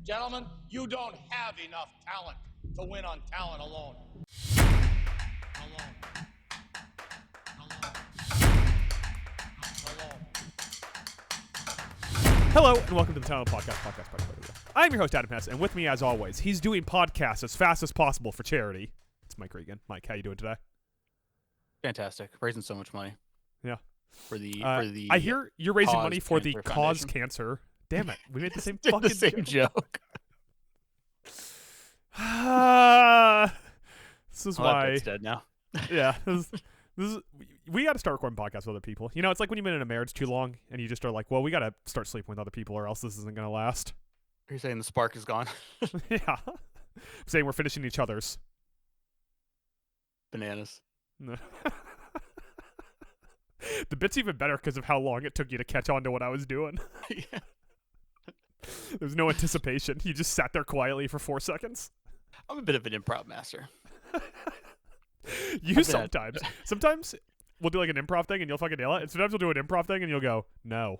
Gentlemen, you don't have enough talent to win on talent alone. Hello, and welcome to the Talent Podcast. I'm your host, Adam Hess, and with me, as always, he's doing podcasts as fast as possible for charity. It's Mike Regan. Mike, how you doing today? Fantastic. Raising so much money. Yeah. For the I hear you're raising Cause money for the Cancer Cause Foundation. Cancer. Damn it. We made the same Did fucking the same joke. This is Well, that why. bit's dead now. Yeah. This is, we got to start recording podcasts with other people. You know, it's like when you've been in a marriage too long and you just are like, well, we got to start sleeping with other people or else this isn't going to last. You're saying the spark is gone? Yeah. I'm saying we're finishing each other's. Bananas. No. The bit's even better because of how long it took you to catch on to what I was doing. Yeah. There's no anticipation. You just sat there quietly for 4 seconds. I'm a bit of an improv master. You bad. sometimes we'll do like an improv thing and you'll fucking nail it. And sometimes we'll do an improv thing and you'll go, no,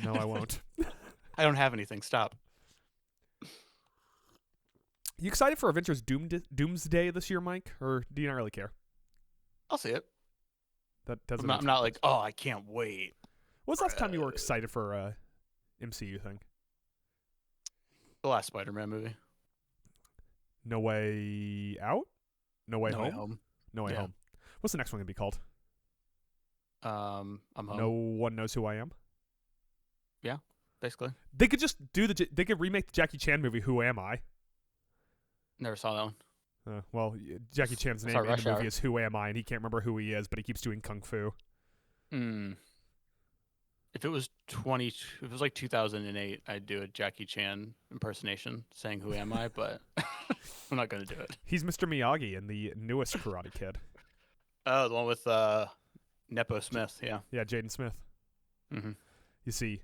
I won't. I don't have anything. Stop. You excited for Avengers Doomsday this year, Mike? Or do you not really care? I'll see it. That doesn't. I'm not like, oh, I can't wait. When's the last time you were excited for a MCU thing? The last Spider-Man movie. No Way Out? No Way Home? No Way Yeah. Home. What's the next one going to be called? I'm home. No One Knows Who I Am? Basically. They could just they could remake the Jackie Chan movie, Who Am I? Never saw that one. Well, Jackie Chan's name saw in the Rush movie Hour. is Who Am I, and he can't remember who he is, but he keeps doing kung fu. If it was like 2008, I'd do a Jackie Chan impersonation saying "Who am I?" But I'm not gonna do it. He's Mr. Miyagi in the newest Karate Kid. Oh, the one with Nepo Smith. Yeah. Yeah, Jaden Smith. Mm-hmm. You see,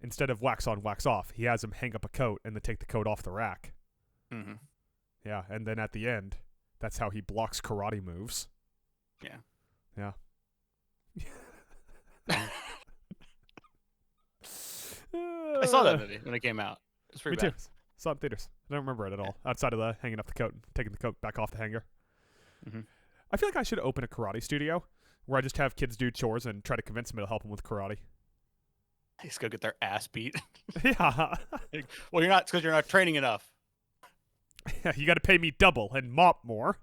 instead of wax on, wax off, he has him hang up a coat and then take the coat off the rack. Mm-hmm. Yeah, and then at the end, that's how he blocks karate moves. Yeah. Yeah. I saw that movie when it came out. It was Me pretty too. Saw it in theaters. I don't remember it at all. Outside of the hanging up the coat and taking the coat back off the hanger. Mhm. I feel like I should open a karate studio where I just have kids do chores and try to convince them to help them with karate. They just go get their ass beat. Yeah. Well, you're not because you're not training enough. You got to pay me double and mop more.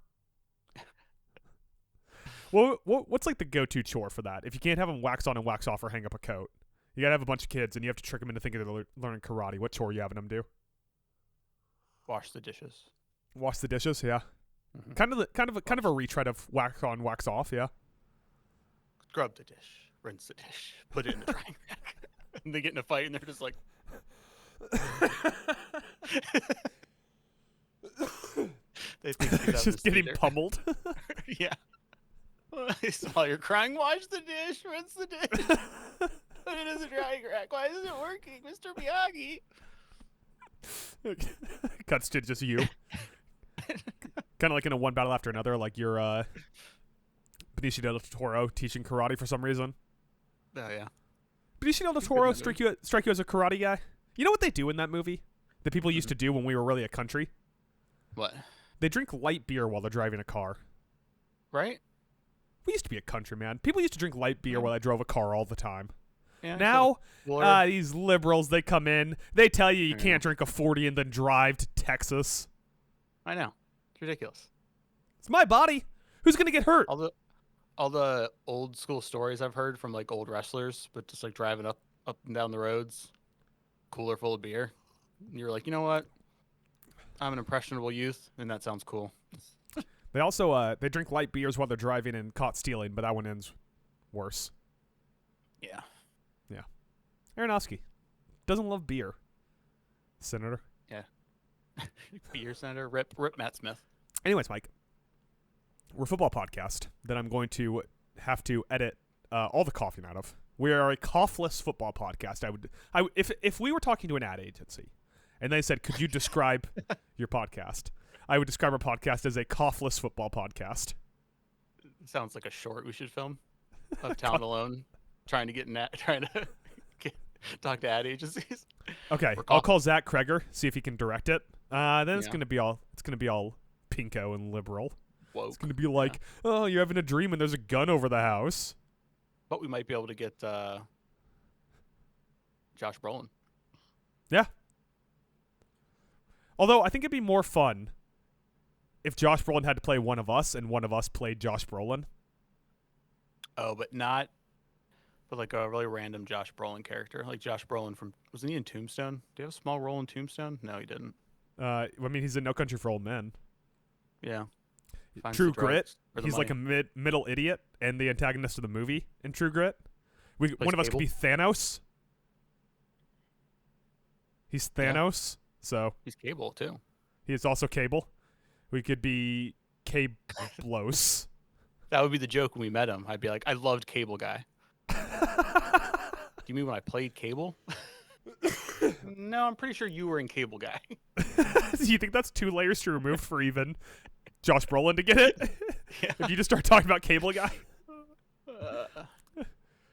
Well, what's like the go-to chore for that? If you can't have them wax on and wax off or hang up a coat, you got to have a bunch of kids and you have to trick them into thinking they're learning karate. What chore are you having them do? Wash the dishes. Wash the dishes, yeah. Mhm. Kind of a retread of wax on, wax off, yeah. Scrub the dish. Rinse the dish. Put it in the drying rack. And they get in a fight and they're just like. They think It's just getting pummeled. Yeah. While you're crying, wash the dish, rinse the dish, put it in the drying rack. Why isn't it working, Mr. Miyagi? Cuts to just you. Kind of like in a one battle after another, like you're Benicio del Toro teaching karate for some reason. Oh yeah. Benicio del Toro strike you as a karate guy. You know what they do in that movie that people used to do when we were really a country? What? They drink light beer while they're driving a car. Right? We used to be a country, man. People used to drink light beer while they drove a car all the time. Yeah. Now, Water. these liberals, they come in, they tell you Yeah. can't drink a 40 and then drive to Texas. I know. It's ridiculous. It's my body. Who's going to get hurt? All the old school stories I've heard from like old wrestlers, but just like driving up and down the roads, cooler full of beer. And you're like, you know what? I'm an impressionable youth, and that sounds cool. They also they drink light beers while they're driving and caught stealing, but that one ends worse. Yeah. Aronofsky doesn't love beer. Senator. Beer senator, rip Matt Smith. Anyways, Mike, we're a football podcast that I'm going to have to edit all the coughing out of. We are a coughless football podcast. If we were talking to an ad agency and they said, "Could you describe your podcast?" I would describe our podcast as a coughless football podcast. Sounds like a short we should film of Town Alone trying to talk to ad agencies. Okay, We're I'll call Zach Kreger, see if he can direct it. Then it's Yeah. gonna be all pinko and liberal. woke. It's gonna be like, oh, you're having a dream and there's a gun over the house. But we might be able to get Josh Brolin. Yeah. Although I think it'd be more fun if Josh Brolin had to play one of us and one of us played Josh Brolin. Oh, but not but like a really random Josh Brolin character. Like Josh Brolin wasn't he in Tombstone? Do you have a small role in Tombstone? No, he didn't. I mean, he's in No Country for Old Men. Yeah. Finds True the drugs Grit. or the He's like money. a middle idiot and the antagonist of the movie in True Grit. One of us could Cable? be Thanos. He's Thanos, so He's Cable too. he is also Cable. We could be Cablos. That would be the joke when we met him. I'd be like, I loved Cable Guy. Do you mean when I played Cable? No, I'm pretty sure you were in Cable Guy. Do you think that's 2 layers to remove for even Josh Brolin to get it? Yeah. If you just start talking about Cable Guy.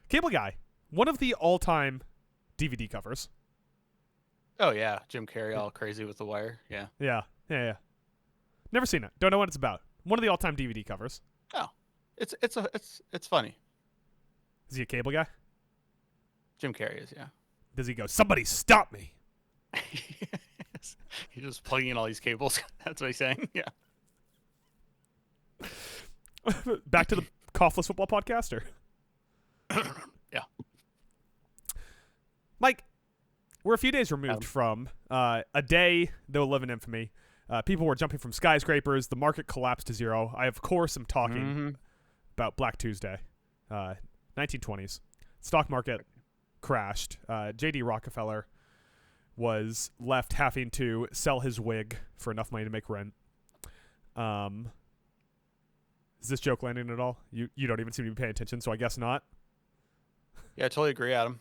Cable Guy, one of the all-time DVD covers. Oh yeah, Jim Carrey all crazy with the wire. Yeah. Yeah. Never seen it. Don't know what it's about. One of the all-time DVD covers. Oh, it's funny. Is he a cable guy? Jim Carrey is, yeah. Does he go, somebody stop me? He's just plugging in all these cables. That's what he's saying. Yeah. Back to the Coughless Football Podcast, or? Yeah. Mike, we're a few days removed from a day that will live in infamy. People were jumping from skyscrapers. The market collapsed to zero. I, of course, am talking about Black Tuesday, 1920s. Stock market crashed. J.D. Rockefeller was left having to sell his wig for enough money to make rent. Is this joke landing at all? You don't even seem to be paying attention, so I guess not. Yeah, I totally agree, Adam.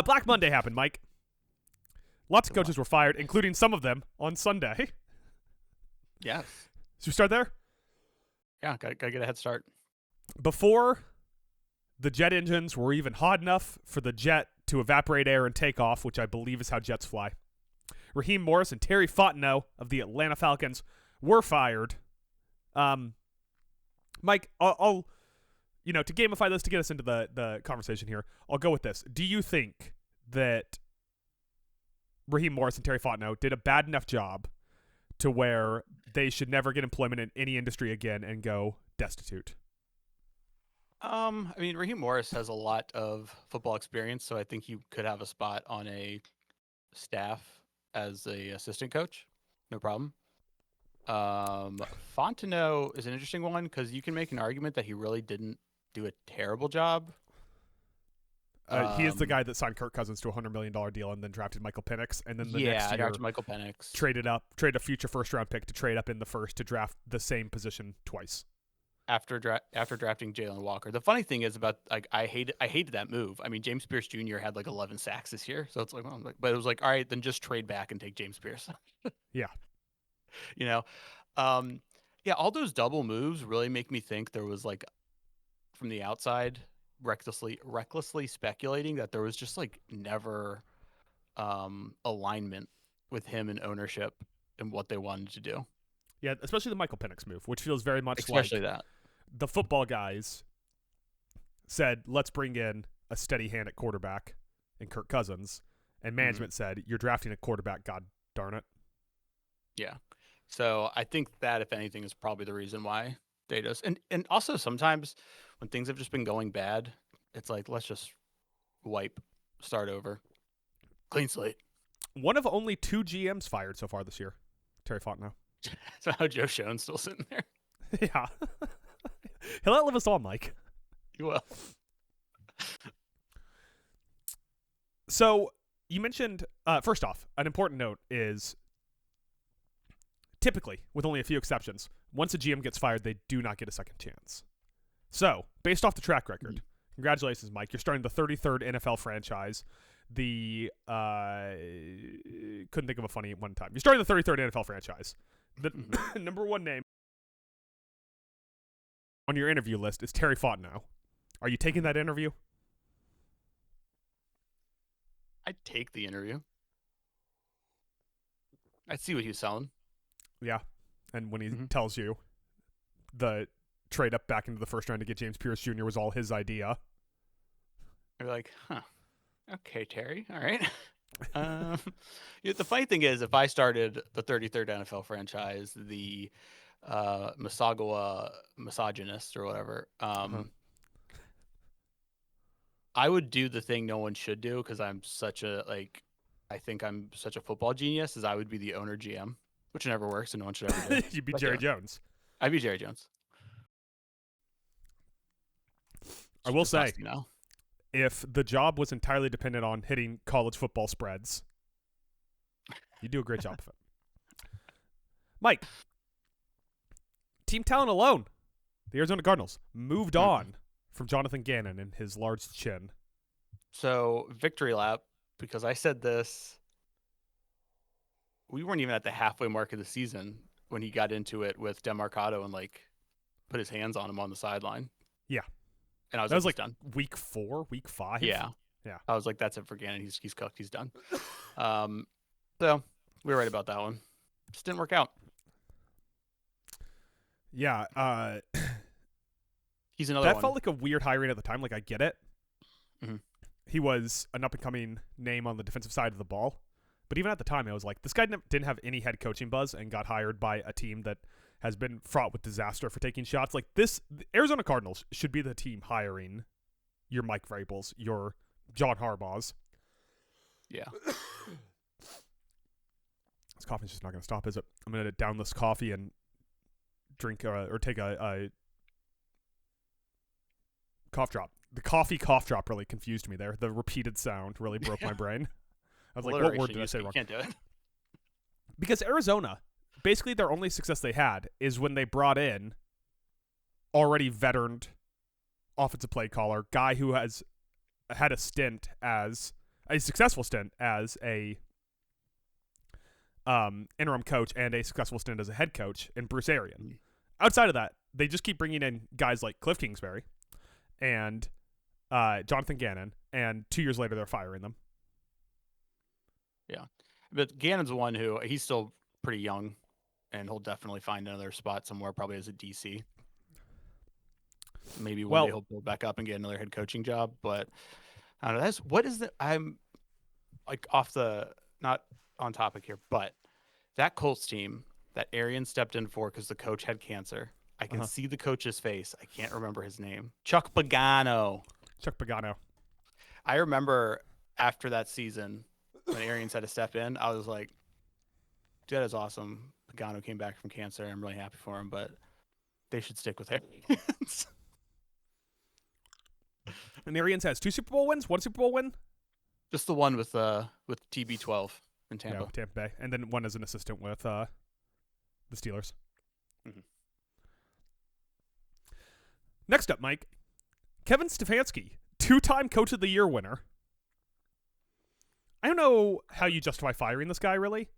Black Monday happened, Mike. Lots of coaches were fired, including some of them on Sunday. Yes. Should we start there? Yeah, gotta get a head start. Before the jet engines were even hot enough for the jet to evaporate air and take off, which I believe is how jets fly, Raheem Morris and Terry Fontenot of the Atlanta Falcons were fired. Mike, I'll to gamify this, to get us into the conversation here, I'll go with this. Do you think that Raheem Morris and Terry Fontenot did a bad enough job to where they should never get employment in any industry again and go destitute? I mean, Raheem Morris has a lot of football experience, so I think he could have a spot on a staff as a assistant coach. No problem. Fontenot is an interesting one because you can make an argument that he really didn't do a terrible job. He is the guy that signed Kirk Cousins to a $100 million deal and then drafted Michael Penix, and then the next year drafted Michael Penix. traded a future first-round pick to trade up in the first to draft the same position twice. After drafting Jalen Walker. The funny thing is about, like, I hated that move. I mean, James Pierce Jr. had like 11 sacks this year, so it's like, well, but it was like, all right, then just trade back and take James Pierce. Yeah. Yeah, all those double moves really make me think there was, like, from the outside, recklessly speculating that there was just like never alignment with him and ownership and what they wanted to do. Yeah, especially the Michael Penix move, which feels very much Especially like that. The football guys said, let's bring in a steady hand at quarterback in Kirk Cousins, and management said, you're drafting a quarterback, god darn it. Yeah. So I think that, if anything, is probably the reason why they just, and also sometimes when things have just been going bad, it's like, let's just start over. Clean slate. One of only 2 GMs fired so far this year, Terry Fontenot. So how Joe Schoen's still sitting there. Yeah. He'll outlive us all, Mike. He will. So you mentioned, first off, an important note is typically, with only a few exceptions, once a GM gets fired, they do not get a second chance. So, based off the track record, congratulations, Mike. You're starting the 33rd NFL franchise. Couldn't think of a funny one time. You're starting the 33rd NFL franchise. The number one name on your interview list is Terry Fontenot. Are you taking that interview? I'd take the interview. I'd see what he was selling. Yeah. And when he Mhm. tells you the trade up back into the first round to get James Pierce Jr. was all his idea. I'd be like, huh, okay, Terry, all right. The funny thing is, if I started the 33rd NFL franchise, the Masagawa misogynist or whatever, I would do the thing no one should do because I'm such a I think I'm such a football genius. Is I would be the owner GM, which never works and no one should ever do. You'd be But Jerry yeah. Jones. I'd be Jerry Jones. I will Just us, say, you know? if the job was entirely dependent on hitting college football spreads, you do a great job of it. Mike, team talent alone, the Arizona Cardinals moved on from Jonathan Gannon and his large chin. So victory lap, because I said this. We weren't even at the halfway mark of the season when he got into it with Demarcado and put his hands on him on the sideline. Yeah. And I was That was like, like he's done. week 4, week 5. Yeah. Yeah. I was like, that's it for Gannon. He's cooked. He's done. So we were right about that one. Just didn't work out. Yeah. He's another That one. felt like a weird hiring at the time. Like, I get it. Mhm. He was an up-and-coming name on the defensive side of the ball. But even at the time, I was like, this guy didn't have any head coaching buzz and got hired by a team that has been fraught with disaster for taking shots. Like, the Arizona Cardinals should be the team hiring your Mike Vrabels, your John Harbaughs. Yeah. This coffee's just not going to stop, is it? I'm going to down this coffee and drink or take a cough drop. The cough drop really confused me there. The repeated sound really broke my brain. I was like, what word did I say wrong? You can't do it. Because Arizona, basically their only success they had is when they brought in already veteran offensive play caller, guy who has had a successful stint as a interim coach and a successful stint as a head coach in Bruce Arian. Outside of that, they just keep bringing in guys like Cliff Kingsbury and Jonathan Gannon, and 2 years later they're firing them. Yeah. But Gannon's the one who he's still pretty young, and he'll definitely find another spot somewhere, probably as a DC. Maybe one day he'll build back up and get another head coaching job. But I don't know. I'm like not on topic here, but that Colts team that Arian stepped in for because the coach had cancer. I can see the coach's face. I can't remember his name. Chuck Pagano. I remember after that season when Arians had to step in, I was like, dude, that is awesome. Pagano came back from cancer. I'm really happy for him, but they should stick with Arians. And Arians has 2 Super Bowl wins, 1 Super Bowl win. Just the one with TB12 in Tampa. Yeah, Tampa Bay, and then one as an assistant with the Steelers. Mm-hmm. Next up, Mike, Kevin Stefanski, 2-time Coach of the Year winner. I don't know how you justify firing this guy, really,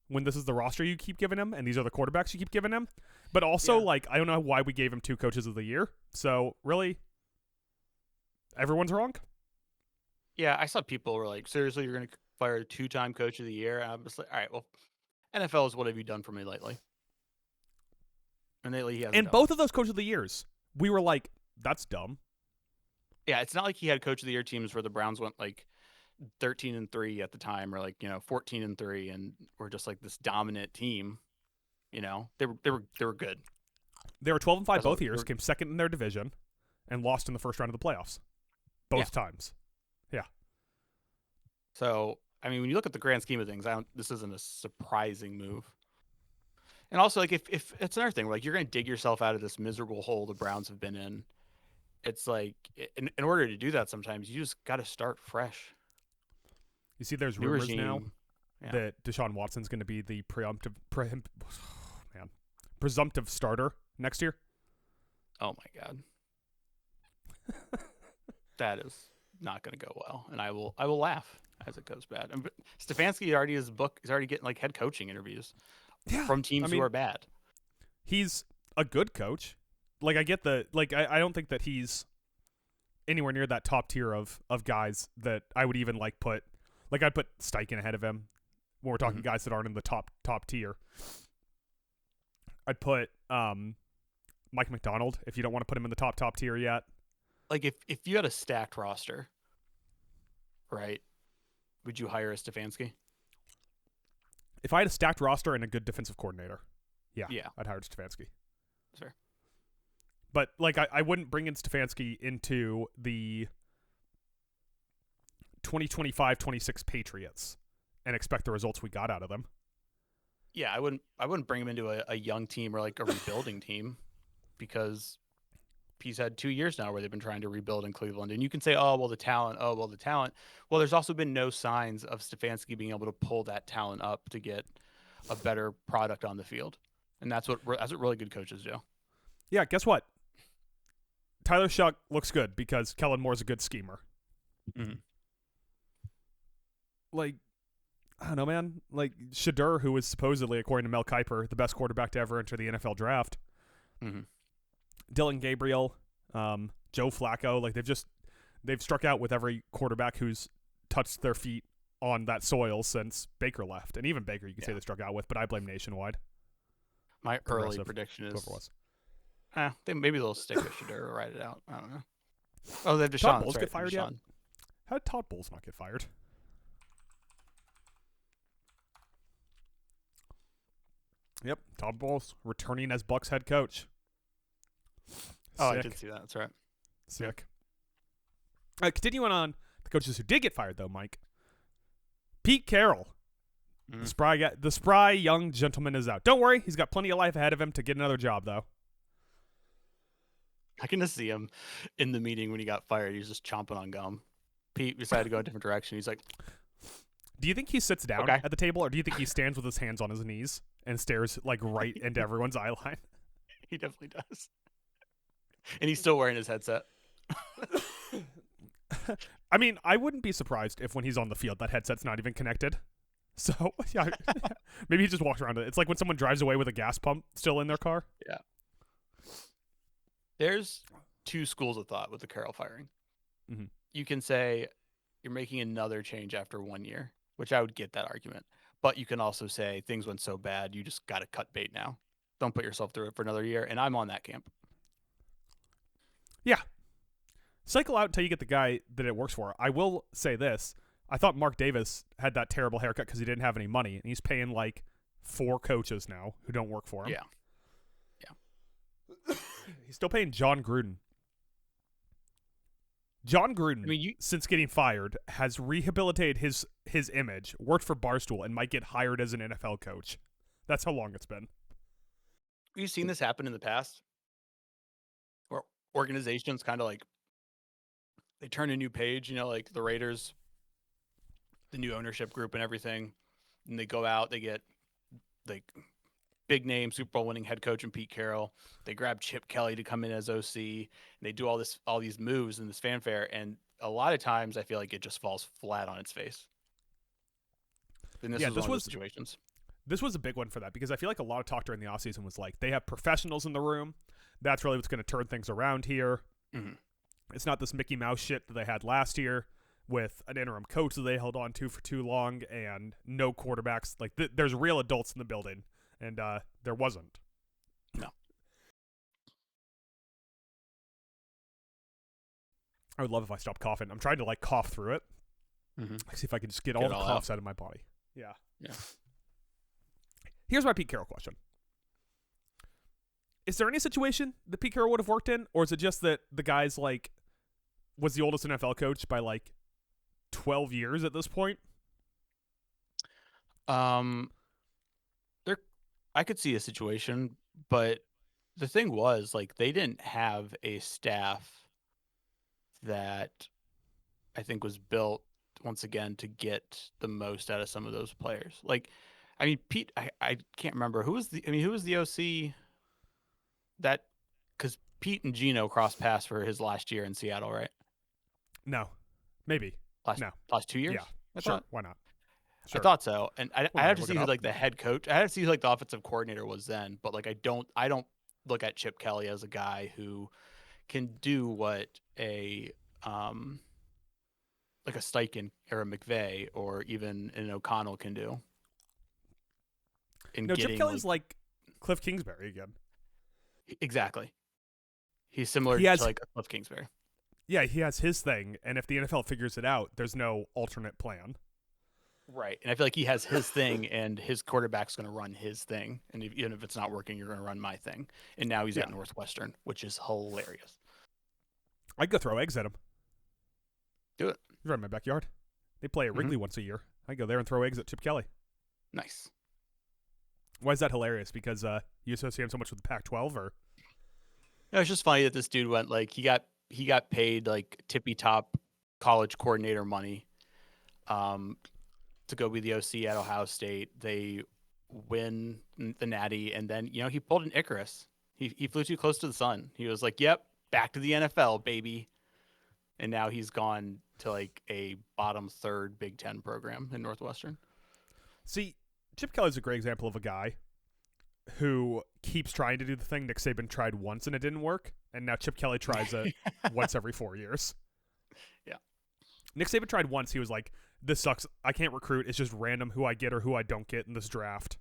when this is the roster you keep giving him, and these are the quarterbacks you keep giving him. But also, I don't know why we gave him 2 Coaches of the Year. So, really, everyone's wrong? Yeah, I saw people were like, seriously, you're going to fire a 2-time Coach of the Year? And I'm just like, all right, well, NFL is what have you done for me lately? And lately he hasn't. And both of those Coach of the Years, we were like, that's dumb. Yeah, it's not like he had Coach of the Year teams where the Browns went 13-3 at the time, or 14-3, and were just like this dominant team. They were good. They were 12-5 both years, came second in their division, and lost in the first round of the playoffs. Both times. Yeah. So, I mean, when you look at the grand scheme of things, this isn't a surprising move. And also, if it's another thing, where you're going to dig yourself out of this miserable hole the Browns have been in. It's like, in order to do that, sometimes you just got to start fresh. You see, there's rumors now that Deshaun Watson's going to be the presumptive starter next year. Oh my God, that is not going to go well, and I will laugh as it goes bad. And Stefanski already is already getting head coaching interviews from teams who are bad. He's a good coach. I get the I don't think that he's anywhere near that top tier of guys that I would even put Like I'd put Steichen ahead of him when we're talking guys that aren't in the top tier. I'd put Mike McDonald if you don't want to put him in the top tier yet. Like if you had a stacked roster, right? Would you hire a Stefanski? If I had a stacked roster and a good defensive coordinator, yeah. I'd hire Stefanski. Sure. But like I wouldn't bring in Stefanski into the 2025-26 Patriots and expect the results we got out of them. Yeah, I wouldn't bring him into a young team or like a rebuilding team, because he's had 2 years now where they've been trying to rebuild in Cleveland. And you can say, the talent. Well, there's also been no signs of Stefanski being able to pull that talent up to get a better product on the field. And that's what really good coaches do. Yeah, guess what? Tyler Shuck looks good because Kellen Moore's a good schemer. Mm-hmm. Like, I don't know, man. Like Shedeur, who is supposedly, according to Mel Kiper, the best quarterback to ever enter the NFL draft. Mm-hmm. Dylan Gabriel, Joe Flacco, like they've struck out with every quarterback who's touched their feet on that soil since Baker left. And even Baker, you could say they struck out with, but I blame Nationwide. My early prediction is maybe they'll stick with Shedeur or write it out. I don't know. Oh, they have Deshaun. Todd Bowles get fired yet? How did Todd Bowles not get fired? Yep, Todd Bowles returning as Bucs head coach. Oh, I did see that. That's right. Sick. Continuing on the coaches who did get fired, though, Mike. Pete Carroll. The spry young gentleman is out. Don't worry, he's got plenty of life ahead of him to get another job, though. I can just see him in the meeting when he got fired. He was just chomping on gum. Pete decided to go a different direction. He's like, do you think he sits down at the table, or do you think he stands with his hands on his knees and stares like right into everyone's eye line? He definitely does. And he's still wearing his headset. I mean, I wouldn't be surprised if when he's on the field, that headset's not even connected. So, yeah, maybe he just walks around it. It's like when someone drives away with a gas pump still in their car. Yeah. There's two schools of thought with the Carroll firing. Mm-hmm. You can say you're making another change after 1 year, which I would get that argument. But you can also say things went so bad, you just got to cut bait now. Don't put yourself through it for another year. And I'm on that camp. Yeah. Cycle out until you get the guy that it works for. I will say this. I thought Mark Davis had that terrible haircut because he didn't have any money. And he's paying like 4 coaches now who don't work for him. Yeah. He's still paying John Gruden. John Gruden, since getting fired, has rehabilitated his image, worked for Barstool, and might get hired as an NFL coach. That's how long it's been. We've seen this happen in the past, where organizations kind of like, they turn a new page, like the Raiders, the new ownership group and everything, and they go out, they get like big name Super Bowl winning head coach and Pete Carroll. They grab Chip Kelly to come in as OC, and they do all these moves and this fanfare, and a lot of times I feel like it just falls flat on its face. And this was one of those situations. This was a big one for that, because I feel like a lot of talk during the offseason was like, they have professionals in the room. That's really what's going to turn things around here. Mm-hmm. It's not this Mickey Mouse shit that they had last year with an interim coach that they held on to for too long and no quarterbacks. Like there's real adults in the building, and there wasn't. No. I would love if I stopped coughing. I'm trying to like cough through it. Mm-hmm. See if I can just get all the coughs out of my body. Yeah. Yeah. Here's my Pete Carroll question. Is there any situation that Pete Carroll would have worked in, or is it just that the guy's like was the oldest NFL coach by like 12 years at this point? I could see a situation, but the thing was, like, they didn't have a staff that I think was built once again to get the most out of some of those players. Like, I mean, Pete, I can't remember who was the OC that, because Pete and Gino crossed paths for his last year in Seattle, right? No, maybe last 2 years. Yeah, sure. Why not? Sure. I thought so, and I have to see who like the head coach. I have to see who like the offensive coordinator was then. But like I don't look at Chip Kelly as a guy who can do what a like a Steichen or a McVay or even an O'Connell can do. In No, Chip getting, Kelly's like Cliff Kingsbury again. exactly. He's similar He has- to like a Cliff Kingsbury. Yeah, he has his thing, and if the NFL figures it out, there's no alternate plan. Right. And I feel like he has his thing, and his quarterback's going to run his thing. And even if it's not working, you're going to run my thing. And now he's at Northwestern, which is hilarious. I'd go throw eggs at him. Do it. He's right in my backyard. They play at Wrigley once a year. I go there and throw eggs at Chip Kelly. Nice. Why is that hilarious? Because you associate him so much with the Pac-12, or No, it's just funny that this dude went like he got paid like tippy top college coordinator money to go be the OC at Ohio State. They win the Natty, and then he pulled an Icarus. He flew too close to the sun. He was like, "Yep, back to the NFL, baby." And now he's gone to like a bottom third Big Ten program in Northwestern. see, Chip Kelly's a great example of a guy who keeps trying to do the thing Nick Saban tried once and it didn't work, and now Chip Kelly tries it once every 4 years. Yeah. Nick Saban tried once. He was like, "This sucks. I can't recruit. It's just random who I get or who I don't get in this draft."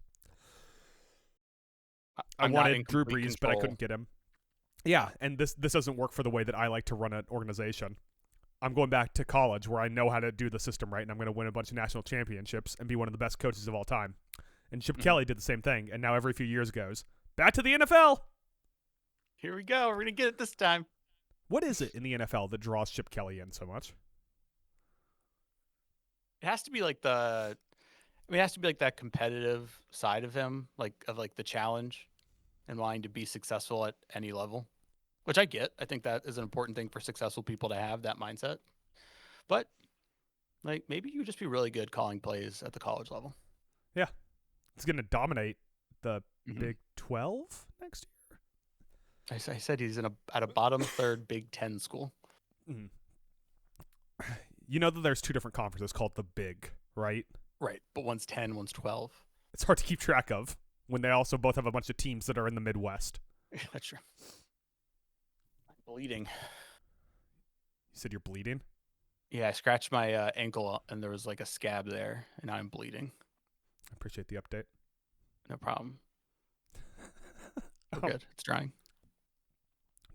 I I'm not wanted in Drew complete Brees, but I control. couldn't get him. Yeah, and this doesn't work for the way that I like to run an organization. I'm going back to college where I know how to do the system right, and I'm going to win a bunch of national championships and be one of the best coaches of all time. And Chip Kelly did the same thing, and now every few years goes, back to the NFL. Here we go. We're gonna get it this time. What is it in the NFL that draws Chip Kelly in so much? It has to be like it has to be like that competitive side of him, like the challenge and wanting to be successful at any level, which I get. I think that is an important thing for successful people to have, that mindset. But like maybe you would just be really good calling plays at the college level. He's going to dominate the Mhm. Big 12 next year. I said he's at a bottom third Big Ten school. You know that there's two different conferences called the Big, right? Right, but one's 10, one's 12. It's hard to keep track of when they also both have a bunch of teams that are in the Midwest. That's true. I'm bleeding. You said you're bleeding? Yeah, I scratched my ankle and there was like a scab there, and now I'm bleeding. I appreciate the update. No problem. We're good. It's drying.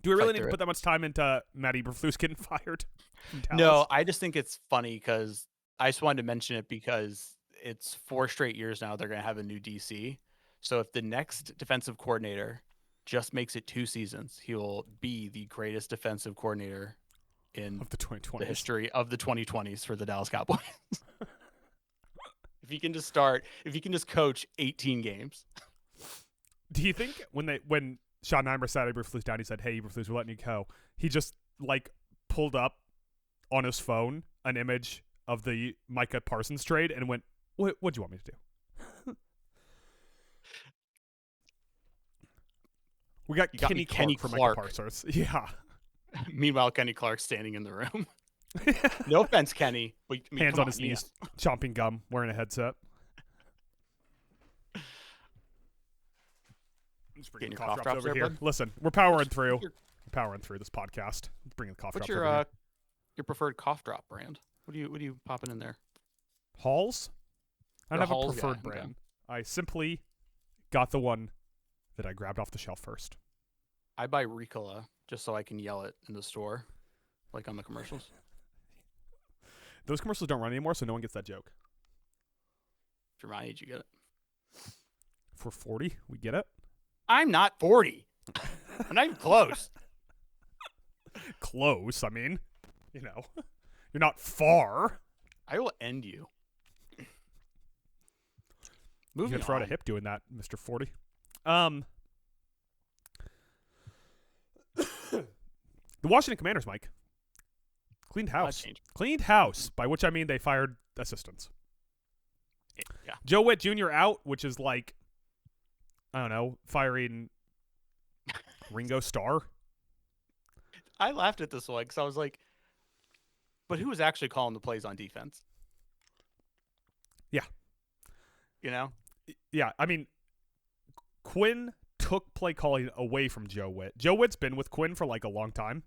Do we really Fight need to through put that much time into Matt Eberflus getting fired from Dallas? No, I just think it's funny because I just wanted to mention it because it's 4 straight years now they're going to have a new DC. So if the next defensive coordinator just makes it 2 seasons, he will be the greatest defensive coordinator in Of the 2020s. the history of the 2020s for the Dallas Cowboys. If he can just coach 18 games. Do you think when Sean Neimer sat Eberflus down, he said, "Hey, Eberflus, we're letting you go," he just like pulled up on his phone an image of the Micah Parsons trade and went, "What do you want me to do?" We got You got Kenny me Clark Kenny for Clark. Micah Parsons. Yeah. Meanwhile, Kenny Clark's standing in the room. No offense, Kenny. But, I mean, Hands come on his knees, chomping gum, wearing a headset. Just bringing Getting the your cough cough drops drops over there, here. bud? Listen, we're powering through. Your- We're powering through this podcast. Let's bring the cough What's drops over here. your preferred cough drop brand? What are you popping in there? Halls? I You're don't a have a Halls guy, preferred okay. brand. I simply got the one that I grabbed off the shelf first. I buy Ricola just so I can yell it in the store, like on the commercials. Those commercials don't run anymore, so no one gets that joke. If you're my age, you get it. For 40, we get it. I'm not 40. I'm not even close. Close, I mean, you're not far. I will end you. You Moving could throw out a on. hip doing that, Mr. 40. The Washington Commanders, Mike, cleaned house. changed. Cleaned house, by which I mean they fired assistants. Yeah. Joe Witt Jr. out, which is like, I don't know, firing Ringo Starr. I laughed at this one because I was like, but who was actually calling the plays on defense? Yeah. Yeah, I mean, Quinn took play calling away from Joe Witt. Joe Witt's been with Quinn for like a long time.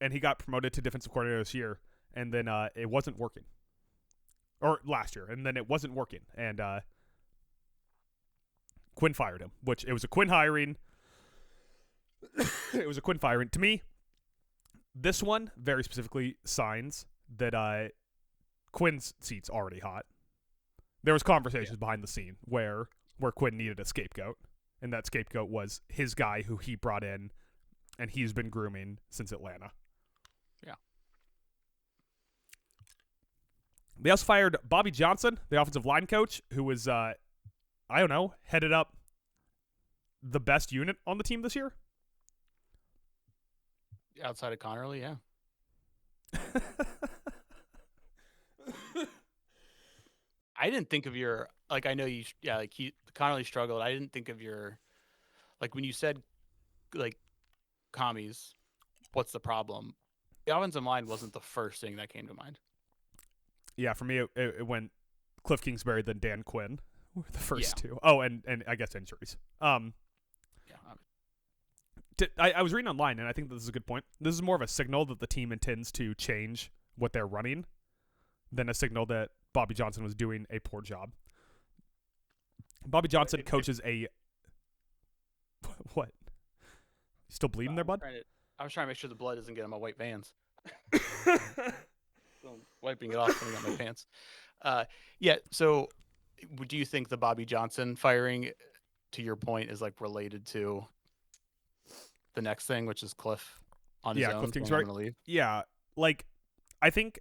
and he got promoted to defensive coordinator this year, and then it wasn't working. Or last year, and then it wasn't working, and Quinn fired him, which it was a Quinn hiring. It was a Quinn firing. To me, this one very specifically signs that Quinn's seat's already hot. There was conversations behind the scene where Quinn needed a scapegoat, and that scapegoat was his guy who he brought in, and he's been grooming since Atlanta. Yeah. They also fired Bobby Johnson, the offensive line coach, who was, headed up the best unit on the team this year. Outside of Connerly, yeah. I didn't think of your, like, I know you, yeah, like Connerly struggled. I didn't think of your, like, when you said, like, commies, what's the problem? The offensive line wasn't the first thing that came to mind. Yeah, for me, it went Cliff Kingsbury, then Dan Quinn were the first Yeah. two. Oh, and I guess injuries. Yeah. I was reading online, and I think this is a good point. This is more of a signal that the team intends to change what they're running than a signal that Bobby Johnson was doing a poor job. Bobby Johnson coaches a... What? You still bleeding there, bud? I was trying to make sure the blood doesn't get on my white Vans. So I'm wiping it off, putting on my pants. Yeah, so do you think the Bobby Johnson firing, to your point, is like related to the next thing, which is Cliff on his own? Cliff Kingsbury. Leave? Yeah, like, I think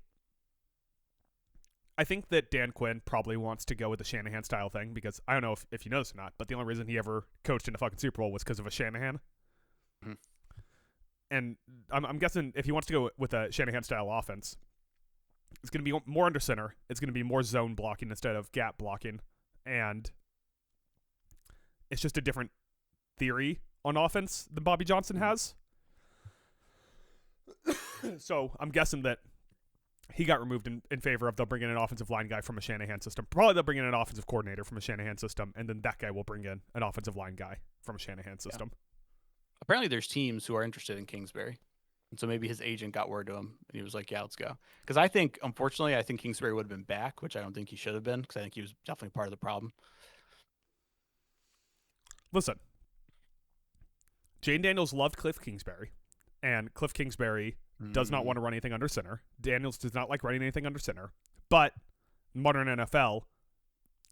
that Dan Quinn probably wants to go with the Shanahan style thing because I don't know if you know this or not, but the only reason he ever coached in a fucking Super Bowl was because of a Shanahan. Mm-hmm. And I'm guessing if he wants to go with a Shanahan style offense, it's going to be more under center. It's going to be more zone blocking instead of gap blocking, and it's just a different theory on offense than Bobby Johnson has. So I'm guessing that he got removed in favor of they'll bring in an offensive line guy from a Shanahan system. Probably they'll bring in an offensive coordinator from a Shanahan system, and then that guy will bring in an offensive line guy from a Shanahan system. Yeah. Apparently there's teams who are interested in Kingsbury. And so maybe his agent got word to him, and he was like, yeah, let's go. Because unfortunately, I think Kingsbury would have been back, which I don't think he should have been, because I think he was definitely part of the problem. Listen, Jane Daniels loved Cliff Kingsbury, and Cliff Kingsbury does not want to run anything under center. Daniels does not like running anything under center. But modern NFL,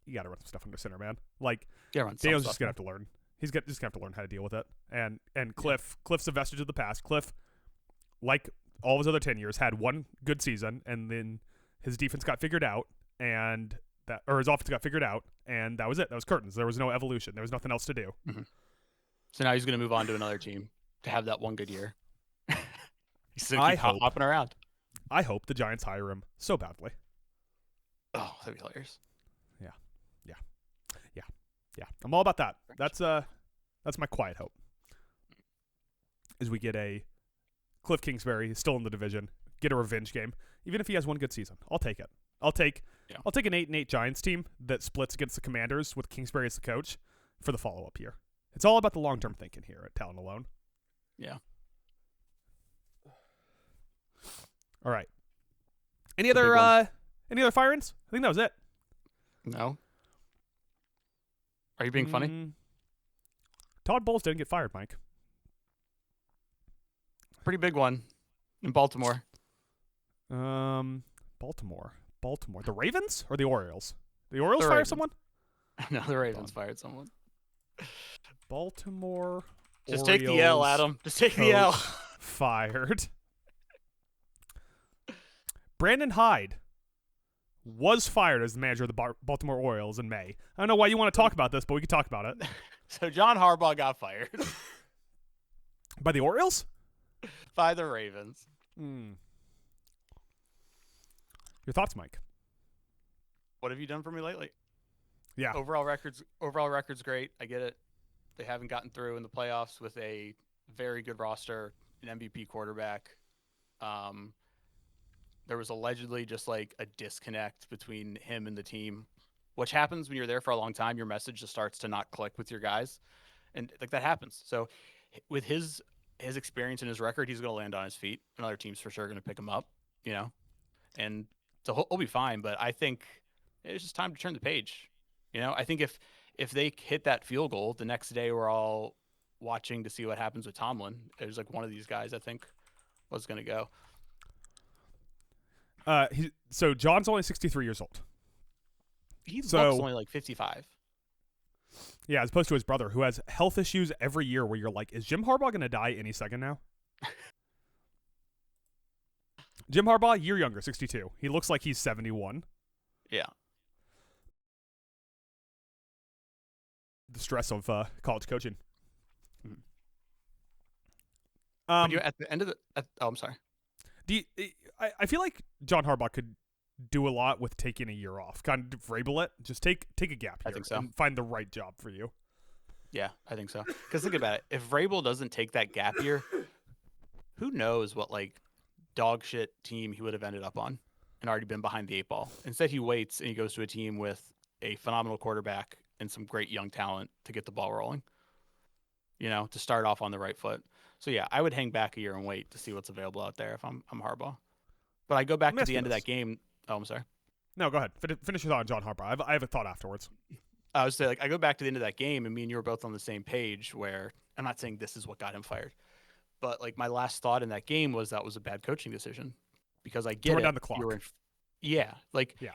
you got to run some stuff under center, man. Like, Daniels just going to have to learn. He's just going to have to learn how to deal with it. And Cliff's a vestige of the past. Cliff, like all of his other tenures, had one good season, and then his defense got figured out, and his offense got figured out, and that was it. That was curtains. There was no evolution. There was nothing else to do. Mm-hmm. So now he's going to move on to another team to have that one good year. He's going to keep hopping around. I hope the Giants hire him so badly. Oh, that'd be hilarious. Yeah. I'm all about that. That's my quiet hope. Is we get a Cliff Kingsbury, he's still in the division, get a revenge game. Even if he has one good season, I'll take it. I'll take an 8-8 Giants team that splits against the Commanders with Kingsbury as the coach for the follow-up year. It's all about the long-term thinking here at Talent Alone. Yeah. All right. Any other firings? I think that was it. No. Are you being funny? Todd Bowles didn't get fired, Mike. Pretty big one in Baltimore. Baltimore. The Ravens or the Orioles? The Orioles fire someone? No, the Ravens fired someone. Baltimore. Just Orioles take the L, Adam. Just take the L. Fired. Brandon Hyde was fired as the manager of the Baltimore Orioles in May. I don't know why you want to talk about this, but we can talk about it. So John Harbaugh got fired. By the Orioles? By the Ravens. Your thoughts, Mike? What have you done for me lately? Yeah. Overall record's great. I get it. They haven't gotten through in the playoffs with a very good roster, an MVP quarterback. There was allegedly just like a disconnect between him and the team, which happens when you're there for a long time. Your message just starts to not click with your guys, and like that happens. So with his his experience and his record, he's going to land on his feet, and other teams for sure are going to pick him up, and so he'll be fine. But I think it's just time to turn the page. I think if they hit that field goal the next day, we're all watching to see what happens with Tomlin. There's like one of these guys I think was going to go. So John's only 63 years old. He looks So- only like 55. Yeah, as opposed to his brother, who has health issues every year where you're like, is Jim Harbaugh going to die any second now? Jim Harbaugh, year younger, 62. He looks like he's 71. Yeah. The stress of college coaching. Mhm. Um, At the end of I'm sorry. I feel like John Harbaugh could do a lot with taking a year off. Kind of Vrabel it. Just take a gap I year think so. and find the right job for you. Yeah, I think so. Because think about it. If Vrabel doesn't take that gap year, who knows what like dog shit team he would have ended up on and already been behind the 8 ball. Instead, he waits and he goes to a team with a phenomenal quarterback and some great young talent to get the ball rolling, to start off on the right foot. So, yeah, I would hang back a year and wait to see what's available out there if I'm Harbaugh. But I go back Let me to ask the you end of this. that game. Oh, I'm sorry. No, go ahead. Finish your thought on John Harbaugh. I have a thought afterwards. I was saying, I go back to the end of that game, and me and you were both on the same page. Where I'm not saying this is what got him fired, but like my last thought in that game was that was a bad coaching decision, because I get run it. down the clock. Yeah, Yeah.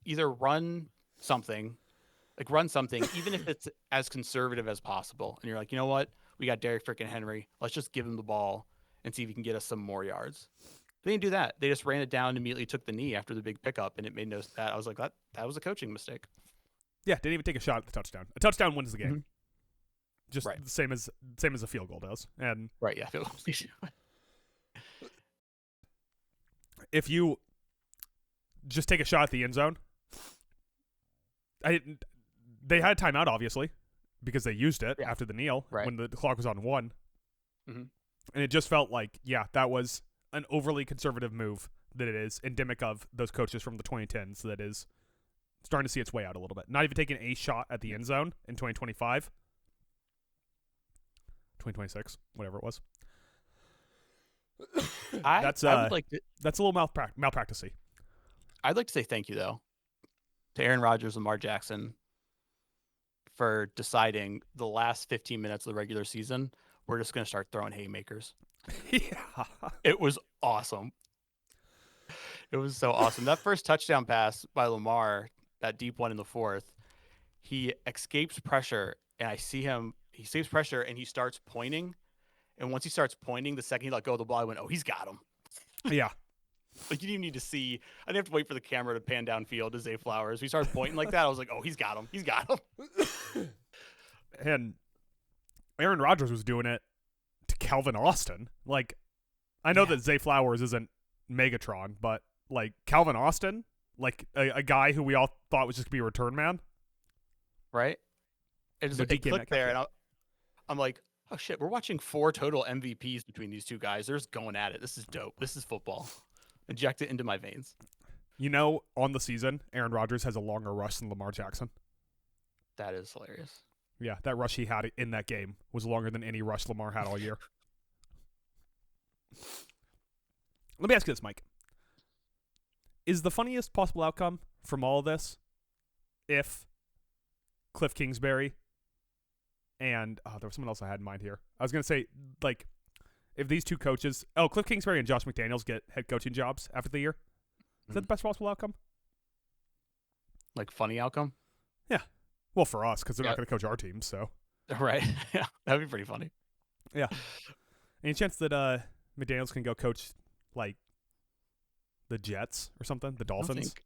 either run something, even if it's as conservative as possible, and you're like, you know what, we got Derrick freaking Henry, let's just give him the ball and see if he can get us some more yards. They didn't do that. They just ran it down and immediately took the knee after the big pickup, and it made no that. I was like, that was a coaching mistake. Yeah, didn't even take a shot at the touchdown. A touchdown wins the game. Mhm. Just Right. the same as a field goal does. And Right? Yeah. if you just take a shot at the end zone, they had timeout obviously because they used it Yeah. after the kneel Right. when the clock was on 1. Mhm. And it just felt like, yeah, that was an overly conservative move that it is endemic of those coaches from the 2010s that is starting to see its way out a little bit. Not even taking a shot at the end zone in 2025. 2026, whatever it was. I That's would like to. that's a little malpractice-y. I'd like to say thank you though to Aaron Rodgers and Lamar Jackson for deciding the last 15 minutes of the regular season we're just going to start throwing haymakers. Yeah. It was awesome. It was so awesome. That first touchdown pass by Lamar, that deep one in the 4th, he escapes pressure, and I see him. He escapes pressure, and he starts pointing. And once he starts pointing, the second he let go of the ball, I went, "Oh, he's got him." Yeah. Like, you didn't even need to see. I didn't have to wait for the camera to pan downfield to Zay Flowers. He started pointing like that. I was like, "Oh, he's got him. He's got him." And Aaron Rodgers was doing it to Calvin Austin. Like, I know Yeah. that Zay Flowers isn't Megatron, but like Calvin Austin, like a guy who we all thought was just gonna be a return man. Right? It just No it DK clicked Metcalf, there, yeah. and I'm like, "Oh shit, we're watching 4 total MVPs between these two guys. They're just going at it. This is dope. This is football." Inject it into my veins. You know, on the season, Aaron Rodgers has a longer rush than Lamar Jackson. That is hilarious. Yeah, that rush he had in that game was longer than any rush Lamar had all year. Let me ask you this, Mike. Is the funniest possible outcome from all of this if Cliff Kingsbury and there was someone else I had in mind here. I was going to say, like, if these two coaches, Cliff Kingsbury and Josh McDaniels get head coaching jobs after the year, is that the best possible outcome? Like, funny outcome? Well, for us, because they're Yeah. not going to coach our team, so. Right. Yeah, that'd be pretty funny. Any chance that McDaniels can go coach, like, the Jets or something? The I don't Dolphins? think-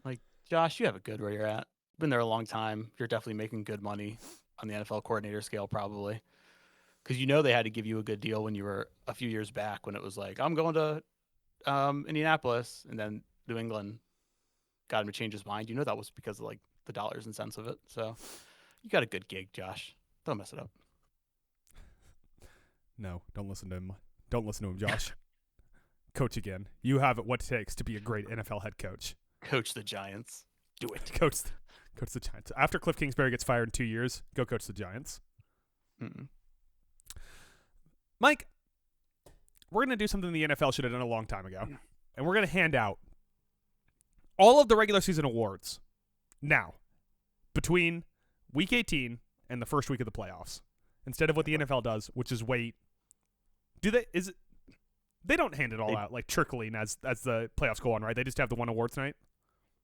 Like, Josh, you have it good where you're at. Been there a long time. You're definitely making good money on the NFL coordinator scale, probably. Because they had to give you a good deal when you were a few years back when it was like, I'm going to Indianapolis, and then New England got him to change his mind. That was because of, like, the dollars and cents of it. So you got a good gig, Josh. Don't mess it up. No, don't listen to him. Don't listen to him, Josh. Coach again. You have what it takes to be a great NFL head coach. Coach the Giants. Do it. Coach the Giants. After Cliff Kingsbury gets fired in 2 years, go coach the Giants. Mm-mm. Mike, we're going to do something the NFL should have done a long time ago. And we're going to hand out all of the regular season awards now between week 18 and the first week of the playoffs. Instead of what the NFL does, which is wait. They don't hand it all out like trickling as the playoffs go on, right? They just have the one awards night.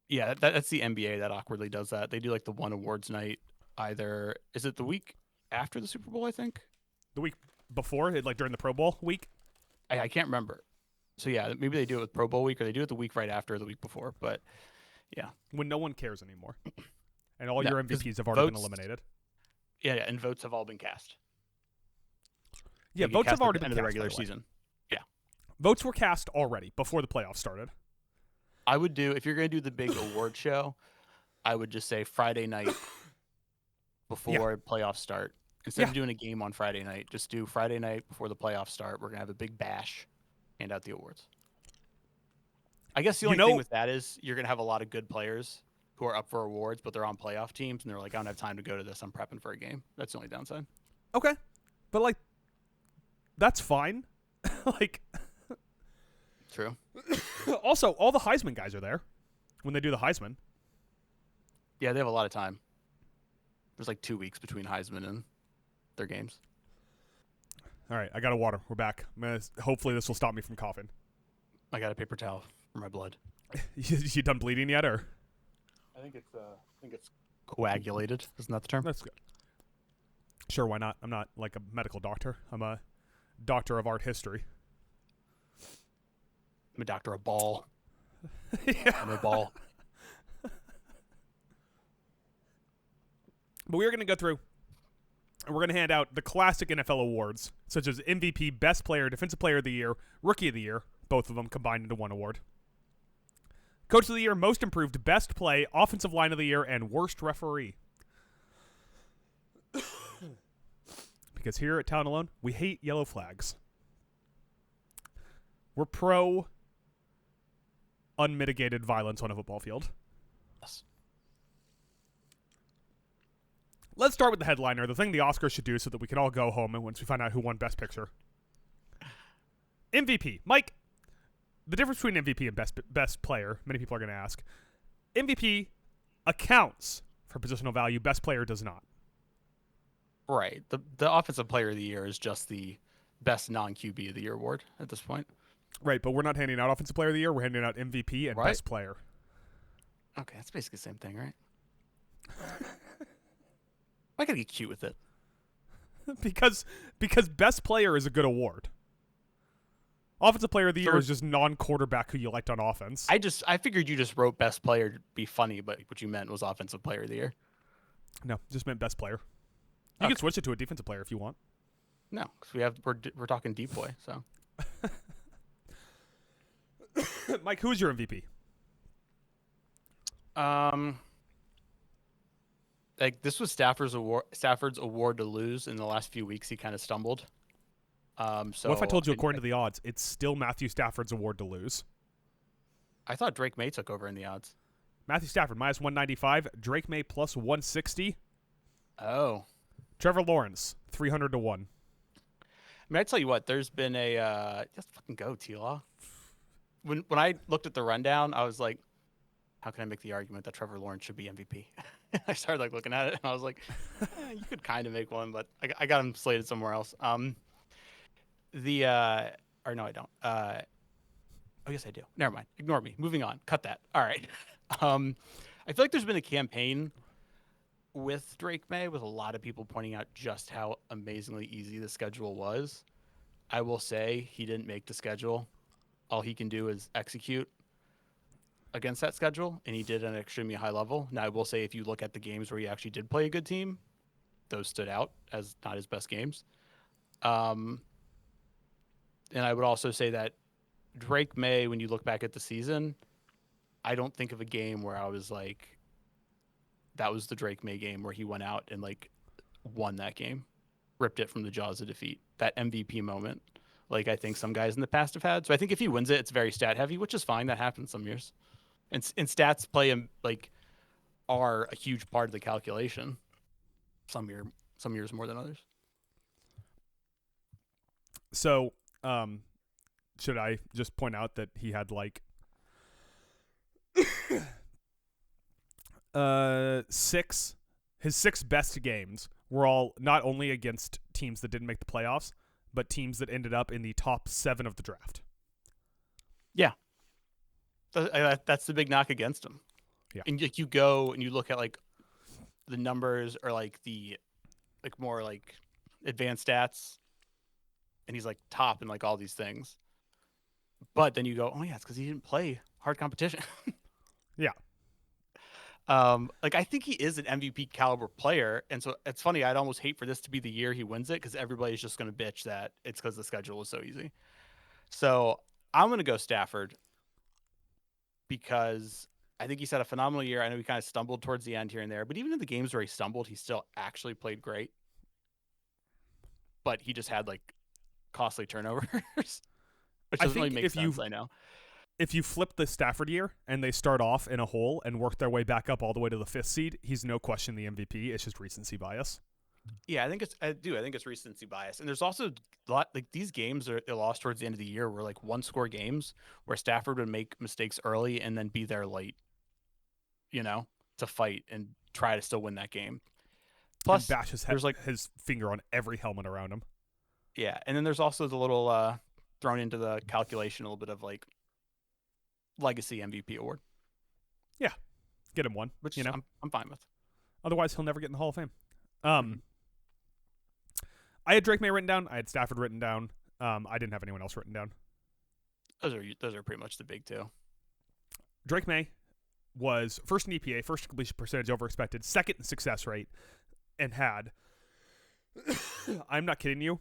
Yeah, that's the NBA that awkwardly does that. They do like the one awards night. Either is it the week after the Super Bowl? I think the week before, like during the Pro Bowl week. I can't remember. So yeah, maybe they do it with Pro Bowl week, or they do it the week right after or the week before. But yeah, when no one cares anymore, and all No, your MVPs have already been votes- eliminated. yeah, and votes have all been cast. Yeah, They get votes cast have at already the been end of the cast, by regular the way. season. Votes were cast already before the playoffs started. I would do, if you're going to do the big award show, I would just say Friday night before playoffs start. Instead of doing a game on Friday night, just do Friday night before the playoffs start. We're going to have a big bash, hand out the awards. I guess the only thing with that is you're going to have a lot of good players who are up for awards, but they're on playoff teams, and they're like, I don't have time to go to this. I'm prepping for a game. That's the only downside. Okay, but like, that's fine. Like, True. also, all the Heisman guys are there when they do the Heisman. Yeah, they have a lot of time. There's like 2 weeks between Heisman and their games. All right, I got a water. We're back. Hopefully this will stop me from coughing. I got a paper towel for my blood. You done bleeding yet, or? I think it's coagulated. Isn't that the term? That's good. Sure, why not? I'm not like a medical doctor. I'm a doctor of art history. I'm a doctor of ball. Yeah. I'm a ball. But we're going to go through and we're going to hand out the classic NFL awards, such as MVP, Best Player, Defensive Player of the Year, Rookie of the Year, both of them combined into one award. Coach of the Year, Most Improved, Best Play, Offensive Line of the Year, and Worst Referee. Because here at Town Alone, we hate yellow flags. We're pro unmitigated violence on a football field. Yes. Let's start with the headliner, the thing the Oscars should do so that we can all go home and once we find out who won Best Picture. MVP. Mike, the difference between MVP and best player, many people are going to ask. MVP accounts for positional value. Best player does not. Right. The Offensive Player of the Year is just the best non-QB of the year award at this point. Right, but we're not handing out Offensive Player of the Year. We're handing out MVP and Right. Best Player. Okay, that's basically the same thing, right? I gotta get cute with it. because Best Player is a good award. Offensive Player of the Year is just non-quarterback who you liked on offense. I figured you just wrote Best Player to be funny, but what you meant was Offensive Player of the Year. No, just meant Best Player. You can switch it to a Defensive Player if you want. No, because we're talking deep boy. So Mike, who's your MVP? like this was Stafford's award to lose in the last few weeks. He kind of stumbled. So What if I told you, according to the odds, it's still Matthew Stafford's award to lose? I thought Drake May took over in the odds. Matthew Stafford minus 195, Drake May plus 160, Oh, Trevor Lawrence 300 to 1. I mean, I tell you what, there's been a just fucking go T-Law. When I looked at the rundown, I was like, how can I make the argument that Trevor Lawrence should be MVP? I started like looking at it, and I was like, you could kind of make one, but I got him slated somewhere else. Or no, I don't. Oh, yes, I do. Never mind. Ignore me. Moving on. Cut that. All right. I feel like there's been a campaign with Drake May with a lot of people pointing out just how amazingly easy the schedule was. I will say he didn't make the schedule. All he can do is execute against that schedule, and he did at an extremely high level. Now, I will say if you look at the games where he actually did play a good team, those stood out as not his best games. And I would also say that Drake May, when you look back at the season, I don't think of a game where I was like, that was the Drake May game where he went out and like won that game, ripped it from the jaws of defeat. That MVP moment, like I think some guys in the past have had. So I think if he wins it, it's very stat heavy, which is fine. That happens some years, and stats are a huge part of the calculation. Some years more than others. So, should I just point out that he had like his six best games were all not only against teams that didn't make the playoffs, but teams that ended up in the top 7 of the draft. Yeah. That's the big knock against him. Yeah. And like you go and you look at like the numbers or like the like more like advanced stats, and he's like top in like all these things. But then you go, oh yeah, it's because he didn't play hard competition. Yeah. Like I think he is an MVP caliber player, and so it's funny. I'd almost hate for this to be the year he wins it because everybody's just going to bitch that it's because the schedule is so easy. So I'm going to go Stafford because I think he's had a phenomenal year. I know he kind of stumbled towards the end here and there, but even in the games where he stumbled, he still actually played great. But he just had like costly turnovers, which doesn't really make sense. I know. If you flip the Stafford year and they start off in a hole and work their way back up all the way to the 5th seed, he's no question the MVP. It's just recency bias. Yeah, I think it's recency bias. And there's also a lot like these games are lost towards the end of the year were like 1-score games where Stafford would make mistakes early and then be there late, to fight and try to still win that game. Plus, bash his finger on every helmet around him. Yeah, and then there's also the little thrown into the calculation a little bit of like legacy MVP award. Yeah, get him one, which I'm fine with. Otherwise, he'll never get in the Hall of Fame. I had Drake May written down. I had Stafford written down. I didn't have anyone else written down. Those are pretty much the big two. Drake May was first in EPA, first completion percentage over expected, second in success rate, and had, I'm not kidding you,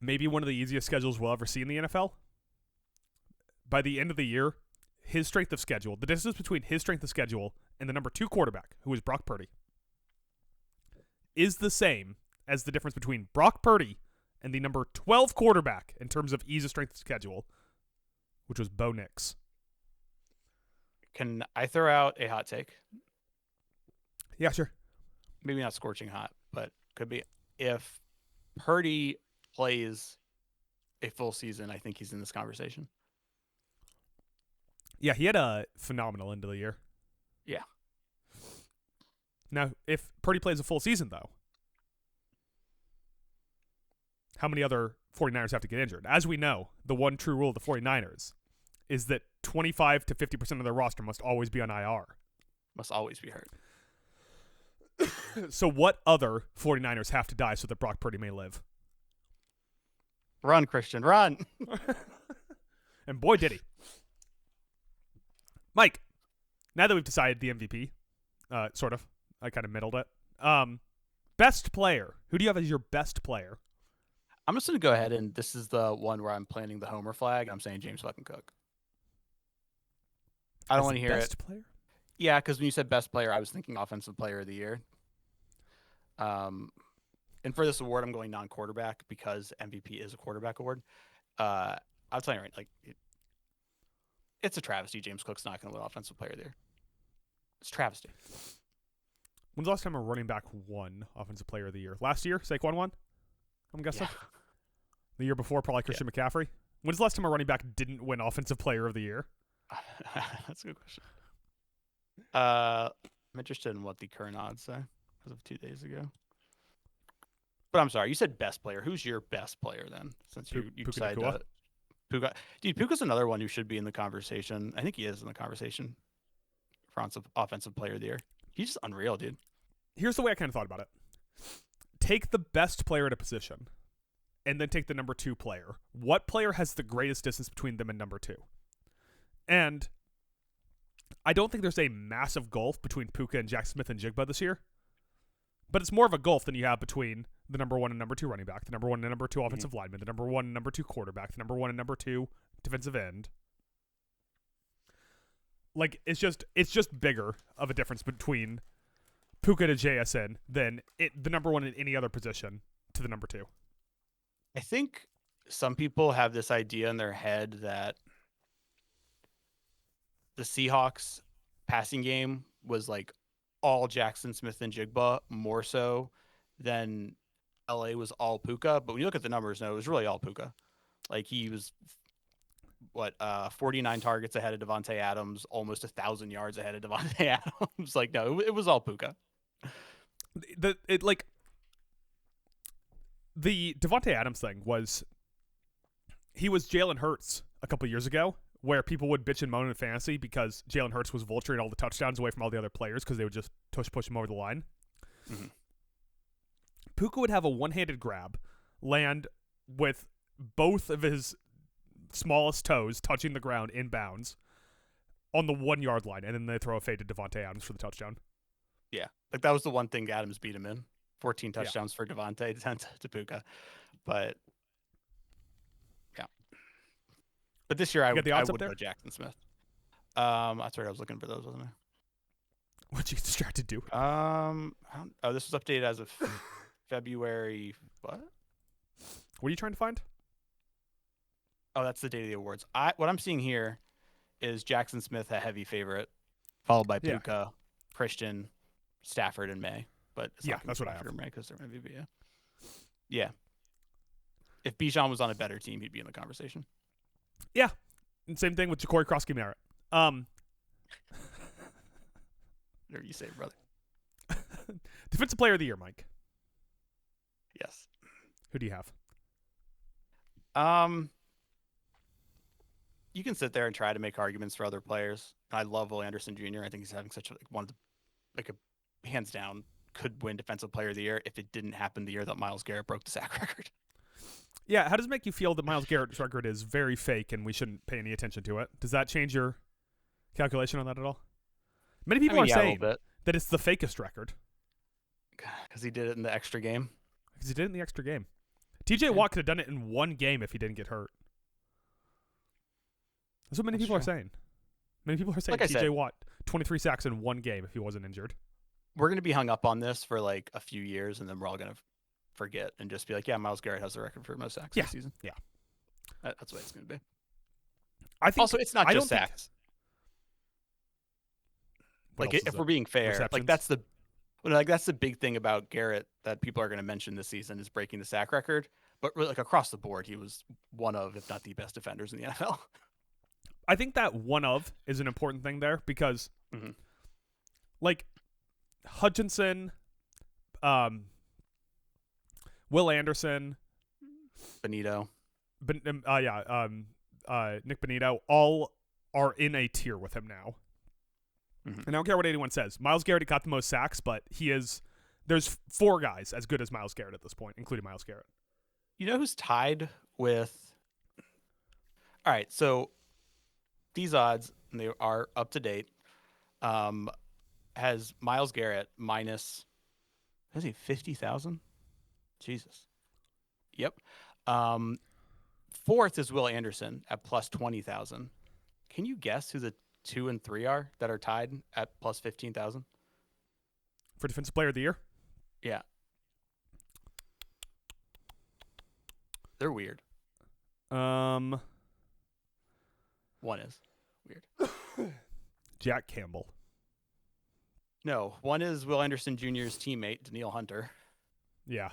maybe one of the easiest schedules we'll ever see in the NFL. By the end of the year, his strength of schedule, the distance between his strength of schedule and the number 2 quarterback, who is Brock Purdy, is the same as the difference between Brock Purdy and the number 12 quarterback in terms of ease of strength of schedule, which was Bo Nix. Can I throw out a hot take? Yeah, sure. Maybe not scorching hot, but could be. If Purdy plays a full season, I think he's in this conversation. Yeah, he had a phenomenal end of the year. Yeah. Now, if Purdy plays a full season, though, how many other 49ers have to get injured? As we know, the one true rule of the 49ers is that 25 to 50% of their roster must always be on IR. Must always be hurt. So what other 49ers have to die so that Brock Purdy may live? Run, Christian, run. And boy, did he. Mike, now that we've decided the MVP, sort of, I kind of middled it. Best player. Who do you have as your best player? I'm just going to go ahead, and this is the one where I'm planting the homer flag. I'm saying James fucking Cook. I don't want to hear best it. Player? Yeah, because when you said best player, I was thinking offensive player of the year. And for this award, I'm going non-quarterback because MVP is a quarterback award. I'll tell you right, like it's a travesty. James Cook's not going to win offensive player of the year. It's a travesty. When's the last time a running back won offensive player of the year? Last year, Saquon won? I'm guessing. Yeah. The year before, probably Christian McCaffrey. When's the last time a running back didn't win offensive player of the year? That's a good question. I'm interested in what the current odds say as of 2 days ago. But I'm sorry, you said best player. Who's your best player then? Since you decided to Puka. Dude, Puka's another one who should be in the conversation. I think he is in the conversation for offensive player of the year. He's just unreal, dude. Here's the way I kind of thought about it. Take the best player at a position, and then take the number 2 player. What player has the greatest distance between them and number 2? And I don't think there's a massive gulf between Puka and Jack Smith and Jigba this year. But it's more of a gulf than you have between the number 1 and number 2 running back, the number 1 and number 2 offensive lineman, the number 1 and number 2 quarterback, the number 1 and number 2 defensive end. Like, it's just bigger of a difference between Puka to JSN than the number 1 in any other position to the number 2. I think some people have this idea in their head that the Seahawks passing game was like all Jackson Smith and Jigba more so than LA was all Puka, but when you look at the numbers, no, it was really all Puka. Like he was 49 targets ahead of Devontae Adams, almost 1,000 yards ahead of Devontae Adams. Like no, it was all Puka. The Devontae Adams thing was, he was Jalen Hurts a couple years ago, where people would bitch and moan in fantasy because Jalen Hurts was vulturing all the touchdowns away from all the other players because they would just push him over the line. Mm-hmm. Puka would have a one-handed grab, land with both of his smallest toes touching the ground in bounds on the 1 yard line, and then they throw a fade to Devontae Adams for the touchdown. Yeah, like that was the one thing Adams beat him in. 14 touchdowns for Devontae, 10 to Puka. But yeah. But this year I would go Jackson Smith. That's right, I was looking for those, wasn't I? What'd you get distracted to? This was updated as of February. What are you trying to find? Oh, that's the date of the awards. What I'm seeing here is Jackson Smith a heavy favorite, followed by Puka, Christian, Stafford, and May. But it's not that's what I have. May because they're MVP. Yeah. If Bijan was on a better team, he'd be in the conversation. Yeah. And same thing with Ja'Cory Krosky-Merritt. Whatever you say, brother. Defensive Player of the Year, Mike. Yes. Who do you have? You can sit there and try to make arguments for other players. I love Will Anderson Jr. I think he's having such a hands down could win Defensive Player of the Year if it didn't happen the year that Myles Garrett broke the sack record. Yeah, how does it make you feel that Myles Garrett's record is very fake and we shouldn't pay any attention to it? Does that change your calculation on that at all? Many people are saying that it's the fakest record. Because he did it in the extra game. Because he did it in the extra game. TJ Watt could have done it in one game if he didn't get hurt. That's what many people are saying. Many people are saying TJ Watt, 23 sacks in one game if he wasn't injured. We're going to be hung up on this for like a few years, and then we're all going to forget and just be like, yeah, Myles Garrett has the record for most sacks this season. Yeah. That's what it's going to be. I think also, it's not just sacks. Like, if we're being fair, like that's the big thing about Garrett that people are going to mention this season is breaking the sack record. But really, like across the board, he was one of, if not the best defenders in the NFL. I think that one of is an important thing there because, like, Hutchinson, Will Anderson, Benito, Nick Benito, all are in a tier with him now. And I don't care what anyone says. Myles Garrett got the most sacks, but there's 4 guys as good as Myles Garrett at this point, including Myles Garrett. You know who's tied with? All right, so these odds, and they are up to date, has Myles Garrett minus, has he 50,000? Jesus. Yep. 4th is Will Anderson at plus 20,000. Can you guess who the 2 and 3 are that are tied at plus 15,000? For Defensive Player of the Year? Yeah. They're weird. One is weird. Jack Campbell. No, one is Will Anderson Jr.'s teammate, Danielle Hunter. Yeah.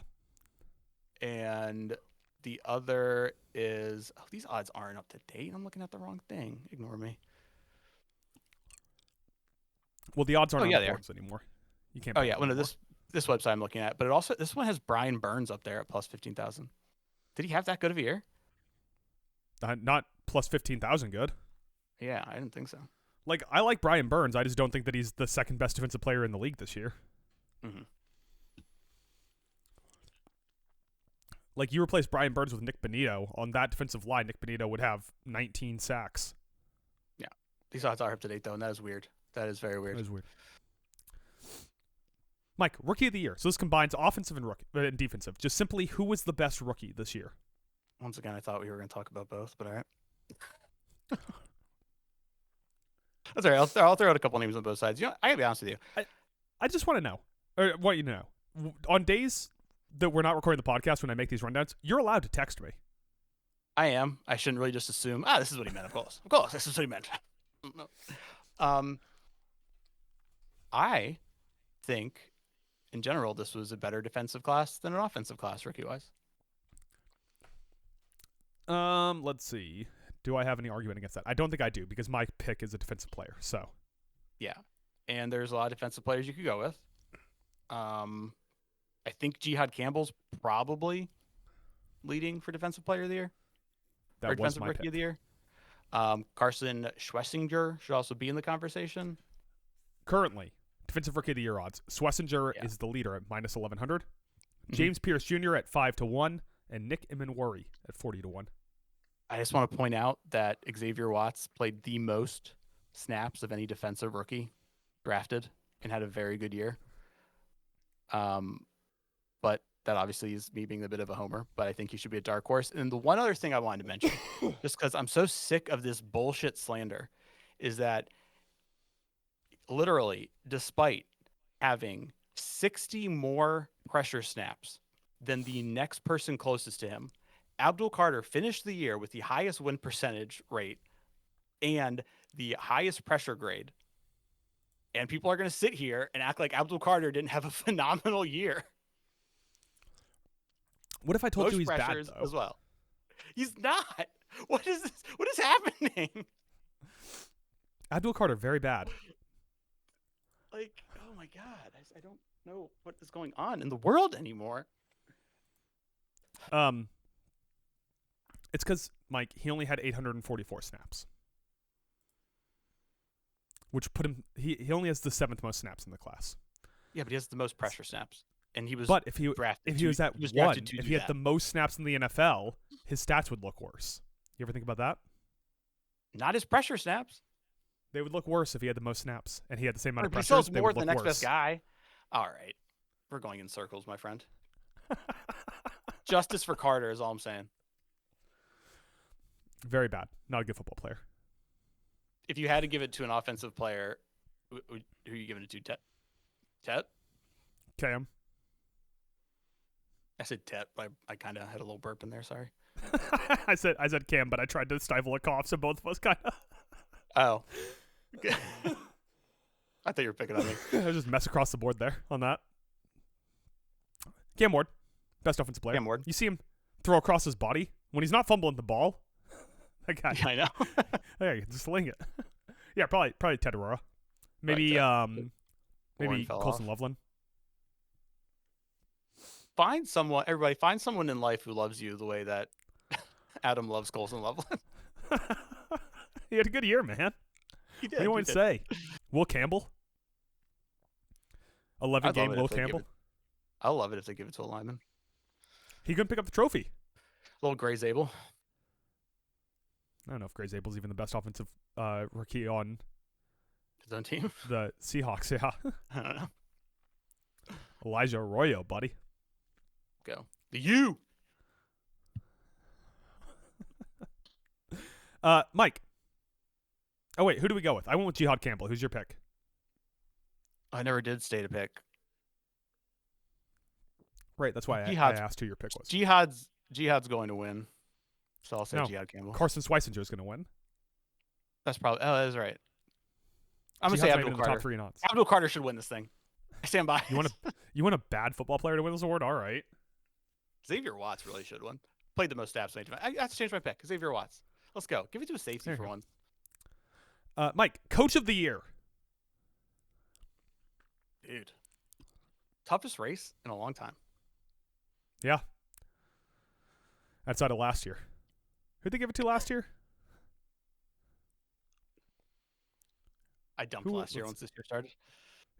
And the other is, these odds aren't up to date. I'm looking at the wrong thing. Ignore me. Well, the odds aren't on the boards anymore. You can't. This website I'm looking at, but this one has Brian Burns up there at plus 15,000. Did he have that good of a year? Not plus 15,000 good. Yeah, I didn't think so. Like, I like Brian Burns. I just don't think that he's the second best defensive player in the league this year. Like, you replace Brian Burns with Nick Benito. On that defensive line, Nick Benito would have 19 sacks. Yeah. These odds are up to date, though, and that is weird. That is very weird. That is weird. Mike, Rookie of the Year. So this combines offensive and defensive. Just simply, who was the best rookie this year? Once again, I thought we were going to talk about both, but all right. That's all right. I'll throw out a couple names on both sides. You know, I got to be honest with you. I just want to know, or want you to know, on days that we're not recording the podcast when I make these rundowns, you're allowed to text me. I am. I shouldn't really just assume, this is what he meant, of course. Of course, this is what he meant. I think, in general, this was a better defensive class than an offensive class rookie-wise. Let's see. Do I have any argument against that? I don't think I do because my pick is a defensive player. So Yeah, and there's a lot of defensive players you could go with. I think Jihad Campbell's probably leading for defensive player of the year or that was defensive my rookie pick. of the year. Carson Schwessinger should also be in the conversation. Currently, defensive rookie of the year odds. Swessinger Yeah. is the leader at minus 1100. James Pierce Jr. at 5-1, and Nick Emenwari at 40-1. I just want to point out that Xavier Watts played the most snaps of any defensive rookie drafted and had a very good year. But that obviously is me being a bit of a homer, but I think he should be a dark horse. And the one other thing I wanted to mention, just because I'm so sick of this bullshit slander, is that literally, despite having 60 more pressure snaps than the next person closest to him, Abdul Carter finished the year with the highest win percentage rate and the highest pressure grade. And people are going to sit here and act like Abdul Carter didn't have a phenomenal year. What if I told Most you he's bad, pressures though? as well. He's not. What is this? What is happening? Abdul Carter, very bad. Like, oh my God. I don't know what is going on in the world anymore. It's because, Mike, he only had 844 snaps. Which put him... He only has the 7th most snaps in the class. Yeah, but he has the most pressure snaps. And he was But if he drafted was at he was 1, drafted to if do he had that. the most snaps in the NFL, his stats would look worse. You ever think about that? Not his pressure snaps. They would look worse if he had the most snaps and he had the same amount of He pressures. sells They more would than look the next worse. best guy. All right. We're going in circles, my friend. Justice for Carter is all I'm saying. Very bad. Not a good football player. If you had to give it to an offensive player, who are you giving it to? Tet? Cam. I said Tet, but I kind of had a little burp in there. Sorry. I said Cam, but I tried to stifle a cough, so both of us kind of... Oh. I thought you were picking on me. I just mess across the board there on that. Cam Ward, best offensive player. Cam Ward. You see him throw across his body when he's not fumbling the ball. That guy, Yeah, I know. hey, just sling it. Yeah, probably Ted Aurora. Maybe Warren maybe fell Colson off. Loveland. Find someone, everybody, find someone in life who loves you the way that Adam loves Colson Loveland. He had a good year, man. He did. What do you he want to did. say? Will Campbell? 11 I'd game love it Will if they give Campbell. it- I'll love it if they give it to a lineman. He couldn't pick up the trophy. Little Gray Zabel. I don't know if Gray Zabel's even the best offensive rookie on His own team. the Seahawks. Yeah, I don't know. Elijah Arroyo, buddy. Go. The U. Mike. Oh wait, who do we go with? I went with Jihad Campbell. Who's your pick? I never did state a pick. Right, that's why I Jihad's- asked who your pick was. Jihad's going to win. So I'll say No. Jihad Campbell. Carson Schweissinger is going to win. That's probably. Oh, that is right. I'm gonna Jihad's say not Abdul even in the top Carter. 3 in odds. Abdul Carter should win this thing. I stand by. You want a bad football player to win this award? All right. Xavier Watts really should win. Played the most snaps. I have to change my pick. Xavier Watts. Let's go. Give it to a safety There you for go. once. Mike, Coach of the Year. Dude. Toughest race in a long time. Yeah. Outside of last year. Who'd they give it to last year? I dumped Who- last year let's- once this year started.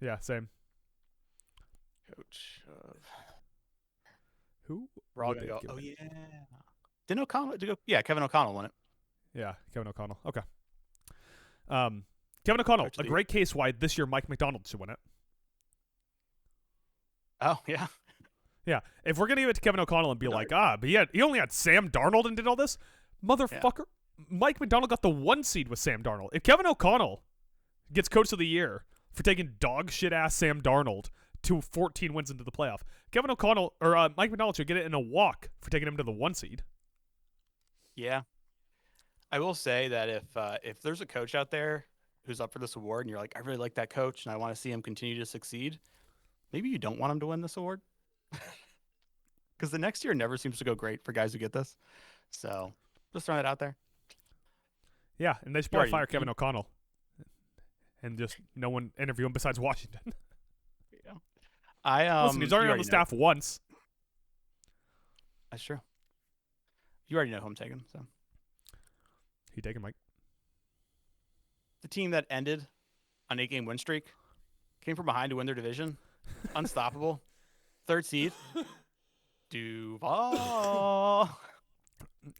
Yeah, same. Coach of. Who? We're all would gonna they go. have Oh given yeah. Didn't O'Connell? Yeah, Kevin O'Connell won it. Yeah, Kevin O'Connell. Okay. Kevin O'Connell, Coach of a the great case why this year Mike McDonald should win it. Oh yeah. Yeah, if we're gonna give it to Kevin O'Connell and be Bernard. like, but he only had Sam Darnold and did all this, motherfucker. Mike McDonald got the 1 seed with Sam Darnold. If Kevin O'Connell gets Coach of the Year for taking dog shit ass Sam Darnold to 14 wins into the playoff, Kevin O'Connell or Mike McDonald should get it in a walk for taking him to the 1 seed. Yeah. I will say that if there's a coach out there who's up for this award and you're like, I really like that coach and I want to see him continue to succeed, maybe you don't want him to win this award. Because the next year never seems to go great for guys who get this. So just throwing it out there. Yeah, and they should You probably already- fire Kevin O'Connell. And just no one interview him besides Washington. Listen, he's already on the staff once. That's true. You already know who I'm taking. So You taking Mike? the team that ended an 8-game win streak came from behind to win their division. Unstoppable. 3rd seed. Duval.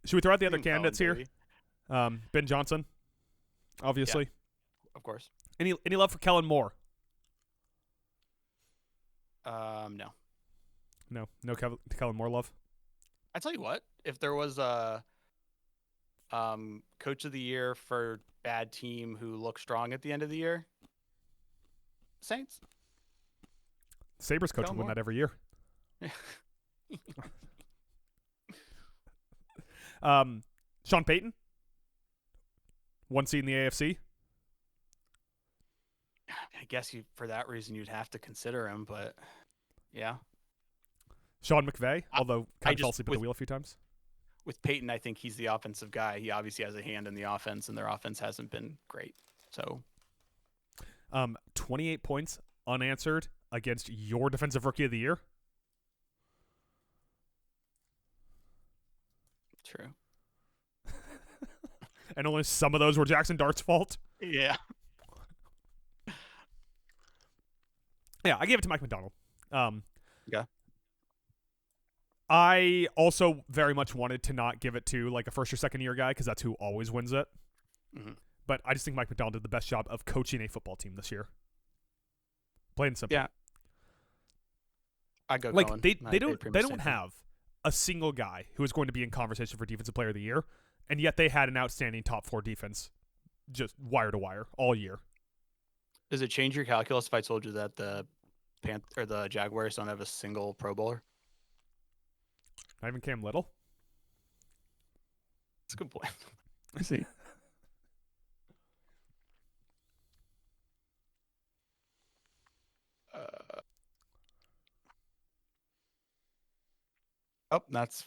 Should we throw out the other Duval, candidates here? baby. Ben Johnson, obviously. Of course. Any love for Kellen Moore? No. No Kellen Moore love. I tell you what, if there was a coach of the year for bad team who looked strong at the end of the year, Saints. Sabres coach Kellen would win Moore. that every year. Sean Payton, 1 seed in the AFC. I guess for that reason you'd have to consider him, but yeah. Sean McVay, although kind of fell just- asleep at the wheel a few times. With Peyton, I think he's the offensive guy. He obviously has a hand in the offense, and their offense hasn't been great. So 28 points unanswered against your defensive rookie of the year. true. And only some of those were Jackson Dart's fault. Yeah. Yeah, I gave it to Mike McDonald. Yeah. I also very much wanted to not give it to like a first or second year guy because that's who always wins it. Mhm. But I just think Mike McDonald did the best job of coaching a football team this year. Plain and simple. Yeah. I go Like Cohen. they pretty don't much same thing. have a single guy who is going to be in conversation for defensive player of the year, and yet they had an outstanding top 4 defense, just wire to wire all year. Does it change your calculus if I told you that the the Jaguars don't have a single Pro Bowler? Not even Cam Little. That's a good point. I see.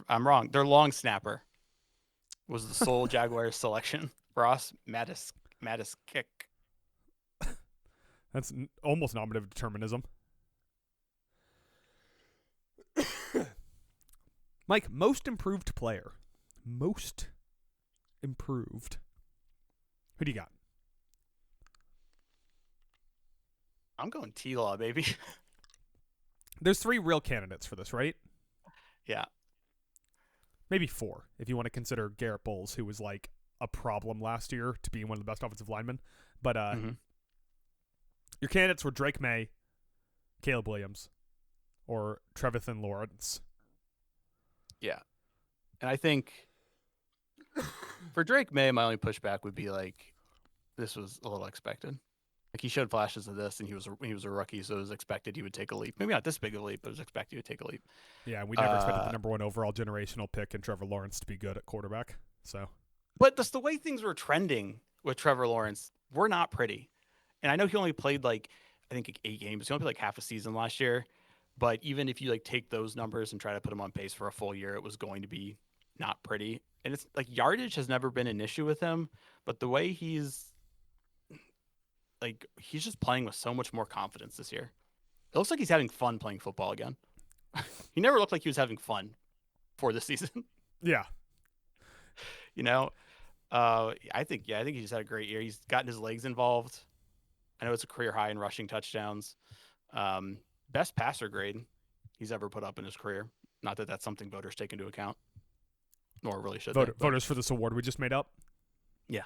I'm wrong. Their long snapper was the sole Jaguars selection. Ross Mattis kick. That's almost nominative determinism. Mike, most improved player. Most improved. Who do you got? I'm going T-Law, baby. There's 3 real candidates for this, right? Yeah. Maybe 4, if you want to consider Garrett Bowles, who was like a problem last year to be one of the best offensive linemen. But your candidates were Drake May, Caleb Williams, or Trevathan Lawrence. Yeah. And I think for Drake May, my only pushback would be like, this was a little expected. Like he showed flashes of this, and he was a rookie, so it was expected he would take a leap. Maybe not this big of a leap, but it was expected he would take a leap. Yeah, we never expected the number 1 overall generational pick and Trevor Lawrence to be good at quarterback. So, But just the way things were trending with Trevor Lawrence were not pretty. And I know he only played I think 8 games. He only played half a season last year. But even if you take those numbers and try to put him on pace for a full year, it was going to be not pretty. And it's yardage has never been an issue with him, but the way he's just playing with so much more confidence this year. It looks like he's having fun playing football again. He never looked like he was having fun for this season. yeah. I think he just had a great year. He's gotten his legs involved. I know it's a career high in rushing touchdowns. Best passer grade he's ever put up in his career. Not that that's something voters take into account, nor really should they. but- Voters for this award we just made up. Yeah.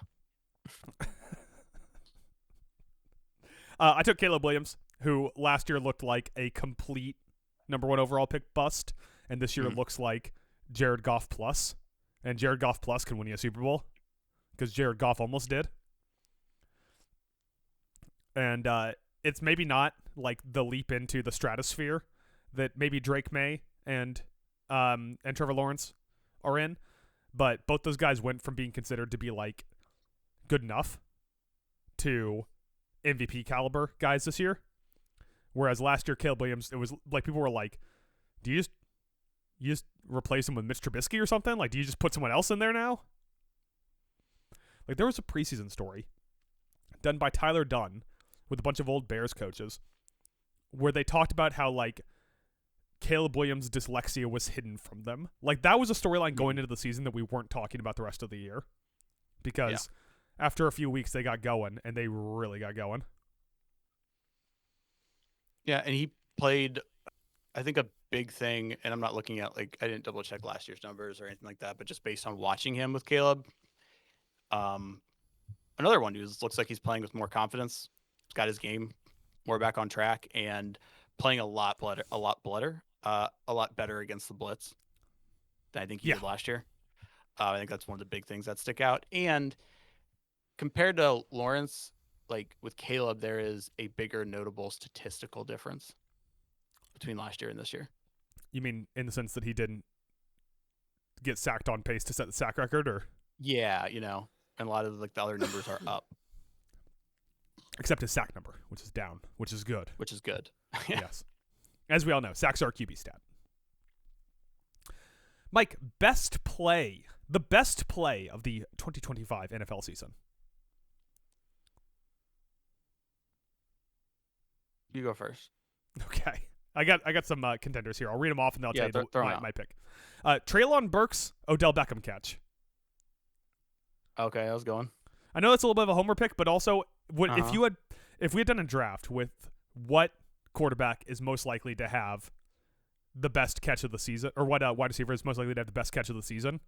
I took Caleb Williams, who last year looked like a complete number 1 overall pick bust, and this year looks like Jared Goff plus. And Jared Goff plus can win you a Super Bowl because Jared Goff almost did. And it's maybe not like the leap into the stratosphere that maybe Drake May and Trevor Lawrence are in, but both those guys went from being considered to be like good enough to MVP caliber guys this year. Whereas last year, Caleb Williams, it was like people were like, "Do you just replace him with Mitch Trubisky or something? Like, do you just put someone else in there now?" Like, there was a preseason story done by Tyler Dunn with a bunch of old Bears coaches where they talked about how, like, Caleb Williams' dyslexia was hidden from them. Like, that was a storyline going into the season that we weren't talking about the rest of the year. Because after a few weeks, they got going, and they really got going. Yeah, and he played, I think, a big thing, and I'm not looking at, like, I didn't double check last year's numbers or anything like that, but just based on watching him with Caleb, another one who looks like he's playing with more confidence. He's got his game more back on track and playing a lot better against the blitz than I think he did last year. I think that's one of the big things that stick out. And compared to Lawrence, like with Caleb, there is a bigger notable statistical difference between last year and this year. You mean in the sense that he didn't get sacked on pace to set the sack record, or? Yeah, and a lot of like the other numbers are up. Except his sack number, which is down, which is good. Which is good. Yes. As we all know, sacks are a QB stat. Mike, best play. The best play of the 2025 NFL season. You go first. Okay. I got some contenders here. I'll read them off and then I'll tell you my pick. Treylon Burks, Odell Beckham catch. Okay, I was going. I know that's a little bit of a homer pick, but also if we had done a draft with what quarterback is most likely to have the best catch of the season, or what wide receiver is most likely to have the best catch of the season,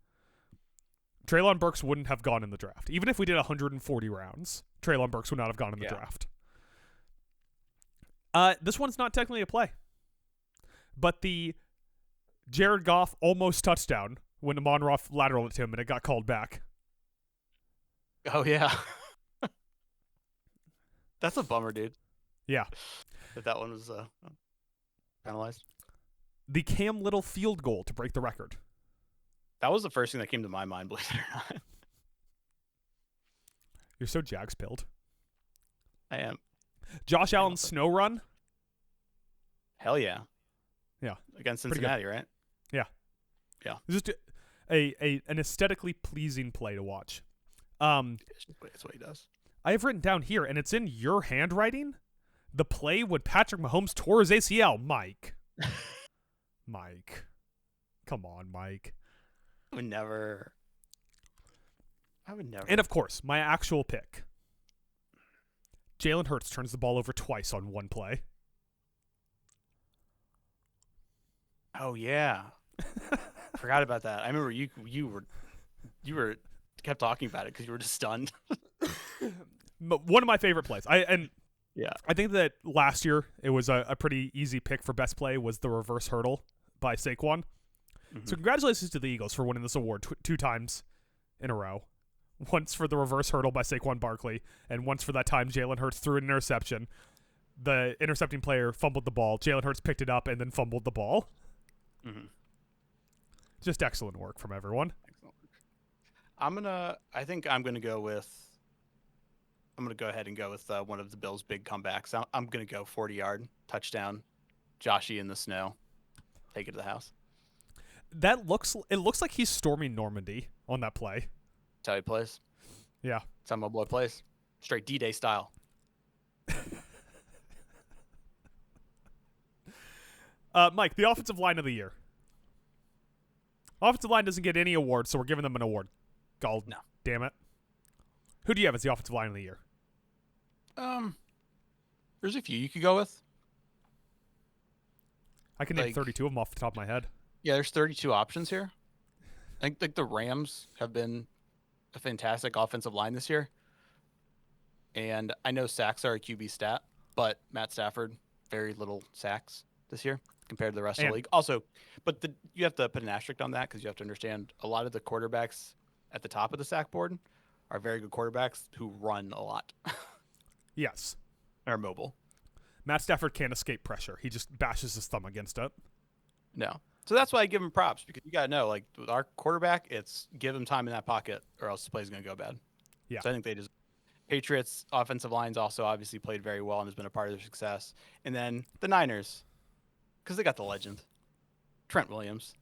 Treylon Burks wouldn't have gone in the draft. Even if we did 140 rounds, Treylon Burks would not have gone in the draft. This one's not technically a play, but the Jared Goff almost touchdown when Amon Ra lateraled it to him and it got called back. Oh, yeah. That's a bummer, dude. Yeah. That one was penalized. The Cam Little field goal to break the record. That was the first thing that came to my mind, believe it or not. You're so Jags-pilled. I am. Josh Allen's snow run. Hell yeah. Yeah. Against Cincinnati, right? Yeah. Yeah. Just an aesthetically pleasing play to watch. It's what he does. I have written down here, and it's in your handwriting, the play when Patrick Mahomes tore his ACL. Mike. Mike. Come on, Mike. I would never. And, of course, my actual pick. Jalen Hurts turns the ball over twice on one play. Oh, yeah. Forgot about that. I remember you were kept talking about it because you were just stunned. One of my favorite plays. I think that last year it was a pretty easy pick for best play was the reverse hurdle by Saquon. Mm-hmm. So congratulations to the Eagles for winning this award two times in a row. Once for the reverse hurdle by Saquon Barkley, and once for that time Jalen Hurts threw an interception. The intercepting player fumbled the ball. Jalen Hurts picked it up and then fumbled the ball. Mm-hmm. Just excellent work from everyone. Excellent work. I think I'm gonna go ahead and go with one of the Bills' big comebacks. I'm gonna go 40-yard touchdown, Joshy in the snow, take it to the house. It looks like he's storming Normandy on that play. That's how he plays. Yeah. That's how my boy plays. Straight D-Day style. Mike, the offensive line of the year. Offensive line doesn't get any awards, so we're giving them an award. God damn it. Who do you have as the offensive line of the year? There's a few you could go with. I can name 32 of them off the top of my head. Yeah, there's 32 options here. I think the Rams have been a fantastic offensive line this year. And I know sacks are a QB stat, but Matt Stafford, very little sacks this year compared to the rest of the league. Also, but you have to put an asterisk on that because you have to understand a lot of the quarterbacks at the top of the sack board are very good quarterbacks who run a lot. Yes. Are mobile. Matt Stafford can't escape pressure. He just bashes his thumb against it. No. So that's why I give him props, because you got to know, like, with our quarterback, it's give him time in that pocket or else the play's going to go bad. Yeah. So I think they just. Patriots offensive line's also obviously played very well and has been a part of their success. And then the Niners, because they got the legend, Trent Williams,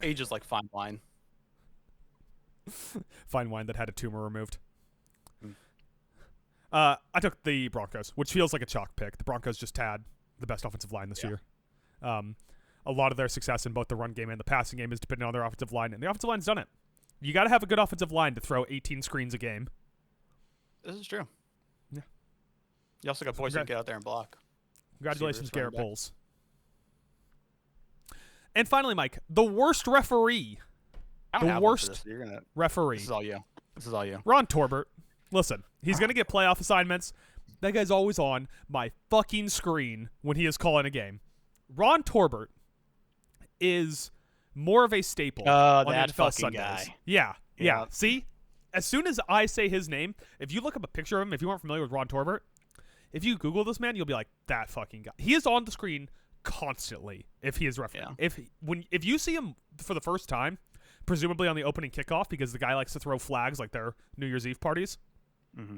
ages like fine wine. Fine wine that had a tumor removed. Hmm. I took the Broncos, which feels like a chalk pick. The Broncos just had the best offensive line this year. A lot of their success in both the run game and the passing game is dependent on their offensive line, and the offensive line's done it. You got to have a good offensive line to throw 18 screens a game. This is true. Yeah. You also got boys who get out there and block. Congratulations, Receivers, Garrett running back. Bowles. And finally, Mike, the worst referee. I don't The have one for worst this. You're gonna. Referee. This is all you. This is all you. Ron Torbert. Listen, he's going to get playoff assignments. That guy's always on my fucking screen when he is calling a game. Ron Torbert is more of a staple on that NFL fucking Sundays. guy. Yeah. Yeah. See? As soon as I say his name, if you look up a picture of him, if you aren't familiar with Ron Torbert, if you Google this man, you'll be like, that fucking guy. He is on the screen constantly if he is refereeing. Yeah. If you see him for the first time, presumably on the opening kickoff, because the guy likes to throw flags like their New Year's Eve parties. Mm-hmm.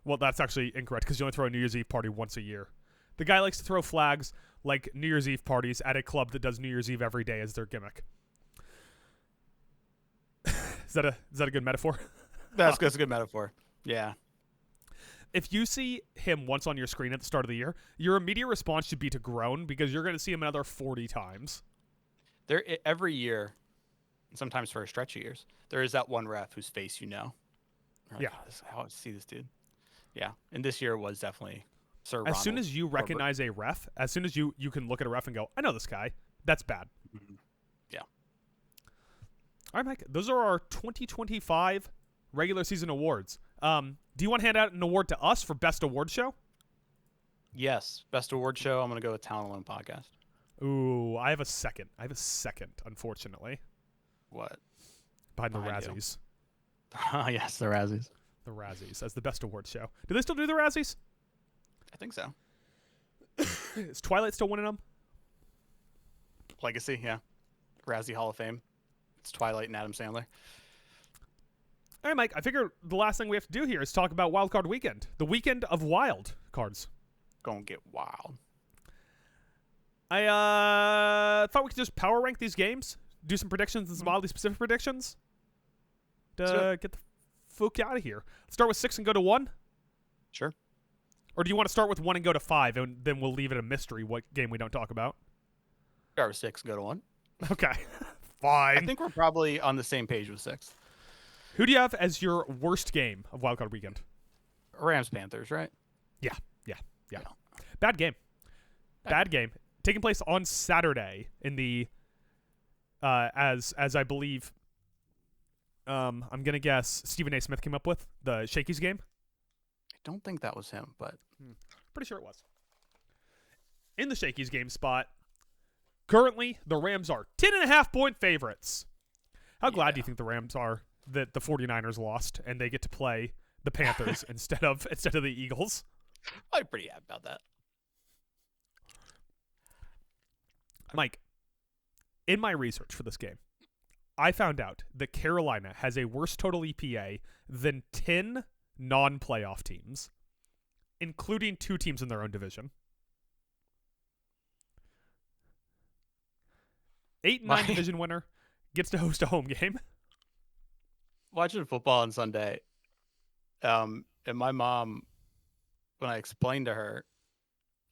Well, that's actually incorrect because you only throw a New Year's Eve party once a year. The guy likes to throw flags like New Year's Eve parties at a club that does New Year's Eve every day as their gimmick. Is that a good metaphor? That's a good metaphor. Yeah. If you see him once on your screen at the start of the year, your immediate response should be to groan because you're going to see him another 40 times. Every year, sometimes for a stretch of years, there is that one ref whose face you know. You're like, Yeah. "Oh, how I see this dude." Yeah, and this year was definitely Sir. As soon Ronald as you Torbert. recognize a ref, as soon as you can look at a ref and go, I know this guy. That's bad. Mhm. Yeah. All right, Mike. Those are our 2025 regular season awards. Do you want to hand out an award to us for best award show? Yes, best award show. I'm gonna go with Talent Alone podcast. Ooh, I have a second. Unfortunately, What? behind the Behind you. Razzies. Yes, the Razzies. The Razzies as the best award show. Do they still do the Razzies? I think so. Is Twilight still winning them? Legacy, yeah. Razzie Hall of Fame. It's Twilight and Adam Sandler. All right, Mike. I figure the last thing we have to do here is talk about Wild Card Weekend, the weekend of wild cards. Gonna get wild. I thought we could just power rank these games, do some predictions and some oddly specific predictions to get the fuck out of here. Start with 6 and go to 1? Sure. Or do you want to start with 1 and go to 5, and then we'll leave it a mystery what game we don't talk about? Start with 6, go to 1. Okay. I Fine. think we're probably on the same page with 6. Who do you have as your worst game of Wild Card Weekend? Rams Panthers, right? Yeah. Bad game. Bad game. Taking place on Saturday in the as I believe I'm gonna guess Stephen A. Smith came up with the Shakey's game. I don't think that was him, but Pretty sure it was. In the Shakey's game spot, currently the Rams are 10.5-point favorites. How glad do you think the Rams are that the 49ers lost and they get to play the Panthers instead of the Eagles? I'm pretty happy about that. Mike, in my research for this game, I found out that Carolina has a worse total EPA than 10 non-playoff teams, including 2 teams in their own division. 8-9 My- division winner gets to host a home game. Watching football on Sunday, and my mom, when I explained to her,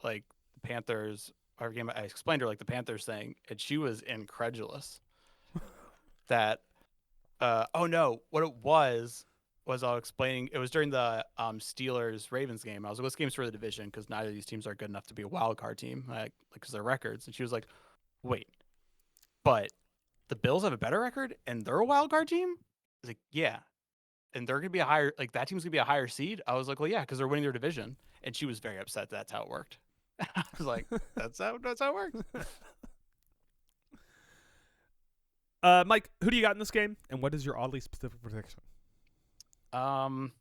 like, the Panthers, our game, I explained to her, like, the Panthers thing, and she was incredulous that, oh no, what it was I was explaining, it was during the Steelers-Ravens game. I was like, this game's for the division because neither of these teams are good enough to be a wild card team, like, because their records. And she was like, wait, but the Bills have a better record and they're a wild card team? I was like, yeah. And they're going to be a higher, like, that team's going to be a higher seed? I was like, well, yeah, because they're winning their division. And she was very upset that's how it worked. I was like, that's how it works. Mike, who do you got in this game, and what is your oddly specific prediction? Like,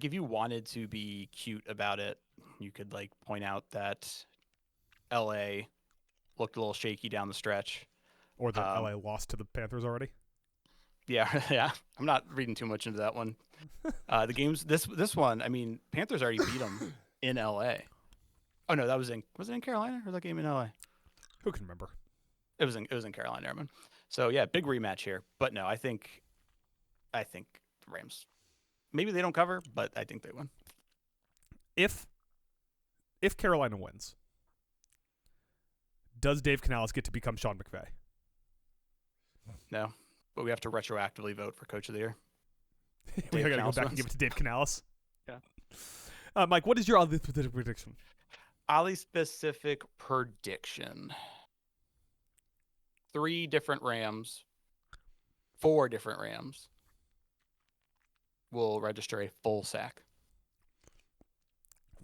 if you wanted to be cute about it, you could, like, point out that LA looked a little shaky down the stretch. Or that LA lost to the Panthers already? Yeah, yeah. I'm not reading too much into that one. The games this one, I mean, Panthers already beat them in LA. Oh no, was it in Carolina or was that game in LA? Who can remember? It was in Carolina, Airman. So yeah, big rematch here. But no, I think the Rams. Maybe they don't cover, but I think they win. If Carolina wins, does Dave Canales get to become Sean McVay? No, but we have to retroactively vote for Coach of the Year. We Dave got to go Canales back and wins. give it to Dave Canales. Yeah. Mike, what is your other prediction? Ollie specific prediction. 3 different Rams, 4 different Rams will register a full sack.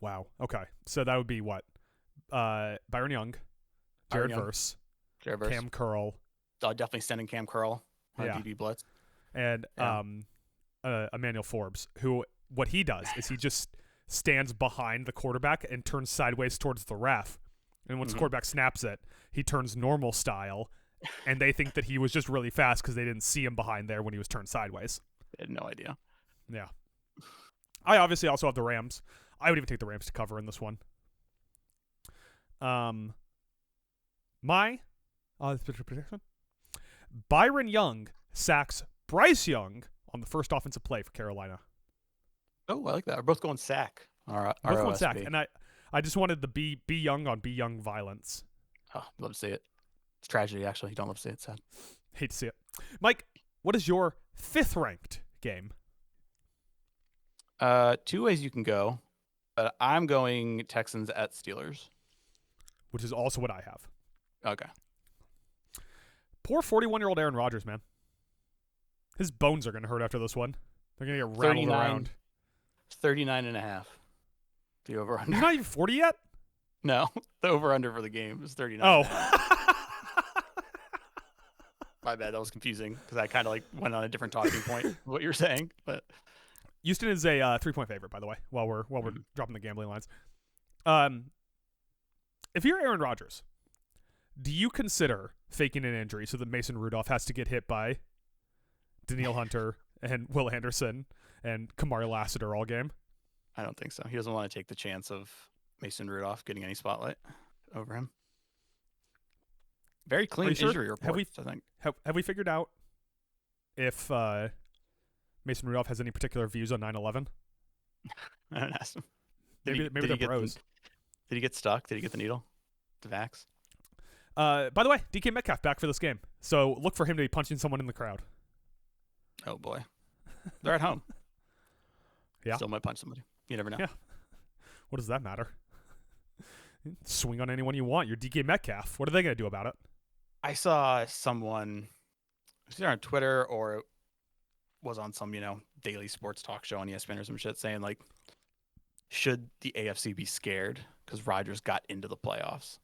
Wow. Okay. So that would be what? Byron Young, Jared Young. Verse, Jared Verse. Cam Curl, Definitely sending Cam Curl on Yeah. DB Blitz. and Yeah. Emmanuel Forbes, who what he does is he just stands behind the quarterback and turns sideways towards the ref. And once the Mhm. quarterback snaps it, he turns normal style, and they think that he was just really fast because they didn't see him behind there when he was turned sideways. I had no idea. Yeah. I obviously also have the Rams. I would even take the Rams to cover in this one. My prediction: Byron Young sacks Bryce Young on the first offensive play for Carolina. Oh, I like that. We're both going sack. All right. Both going sack, and I just wanted the B Young on B Young violence. Oh, love to see it. It's tragedy, actually. You don't love to see it. Sad. Hate to see it. Mike, what is your 5th ranked game? 2 ways you can go. I'm going Texans at Steelers. Which is also what I have. Okay. Poor 41-year-old Aaron Rodgers, man. His bones are going to hurt after this one. They're going to get rattled 39. around. 39.5. The over He's under. not even 40 yet? No, the over under for the game is 39. Oh. My bad. That was confusing because I kind of like went on a different talking point of what you're saying. But Houston is a 3-point favorite, by the way, while we're dropping the gambling lines. If you're Aaron Rodgers, do you consider faking an injury so that Mason Rudolph has to get hit by Danielle Hunter and Will Anderson and Kamari Lassiter all game? I don't think so. He doesn't want to take the chance of Mason Rudolph getting any spotlight over him. Very clean sure? injury reports, I think. Have we figured out if Mason Rudolph has any particular views on 9/11? I don't ask him. Maybe they're bros. Did he get stuck? Did he get the needle? The vax? By the way, DK Metcalf back for this game, so look for him to be punching someone in the crowd. Oh boy, they're at home. Yeah. Still might punch somebody. You never know. Yeah. What does that matter? Swing on anyone you want. You're DK Metcalf. What are they going to do about it? I saw someone, it was either on Twitter or it was on some, daily sports talk show on ESPN or some shit saying, like, should the AFC be scared because Rodgers got into the playoffs?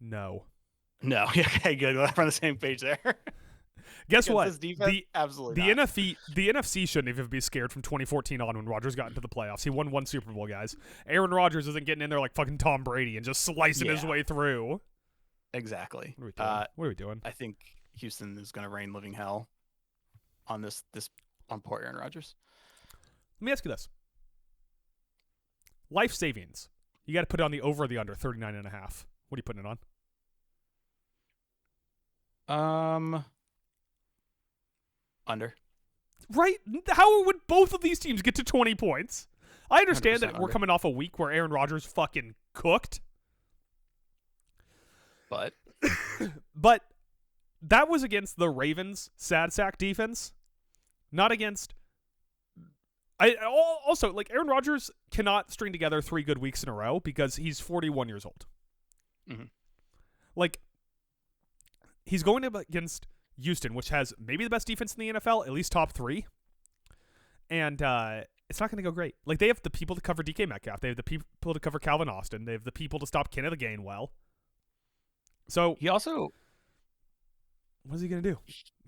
No. No. Okay, good. We're on the same page there. Guess Against what? this defense? Absolutely The not. NFC shouldn't even be scared from 2014 on when Rodgers got into the playoffs. He won 1 Super Bowl, guys. Aaron Rodgers isn't getting in there like fucking Tom Brady and just slicing his Yeah. way through. Exactly. What are we doing? What are we doing? I think Houston is going to rain living hell on this on poor Aaron Rodgers. Let me ask you this. Life savings. You got to put it on the over or the under, 39.5. What are you putting it on? Under. Right? How would both of these teams get to 20 points? I understand that 100% we're under. coming off a week where Aaron Rodgers fucking cooked, But but that was against the Ravens' sad sack defense, not against. Also, like, Aaron Rodgers cannot string together 3 good weeks in a row because he's 41 years old. Mhm. Like, he's going up against Houston, which has maybe the best defense in the NFL, at least top 3. And it's not going to go great. Like, they have the people to cover DK Metcalf. They have the people to cover Calvin Austin. They have the people to stop Kenneth Gainwell. So, he also what is he going to do?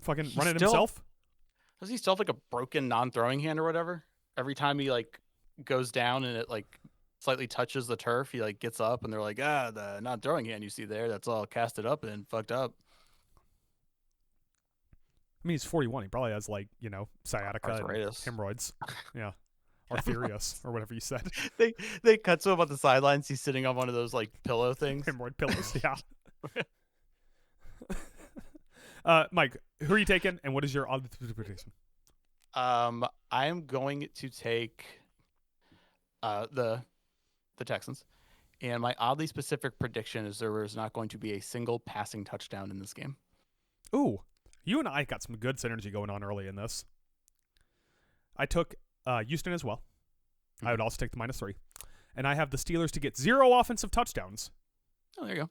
Fucking He's run it still- himself? does he still have like a broken non-throwing hand or whatever? Every time he like goes down and it like slightly touches the turf, he like gets up and they're like, the non-throwing hand you see there, that's all casted up and fucked up. I I mean, he's 41. He probably has like sciatica, and Arthritis. hemorrhoids. Yeah, arthritis or whatever you said. They cut to him on the sidelines. He's sitting on one of those like pillow things. Hemorrhoid pillows. Yeah. Mike, who are you taking, and what is your odd prediction? I am going to take the Texans, and my oddly specific prediction is there is not going to be a single passing touchdown in this game. Ooh, you and I got some good synergy going on early in this. I took Houston as well. I would also take the -3, and I have the Steelers to get 0 offensive touchdowns. Oh, there you go.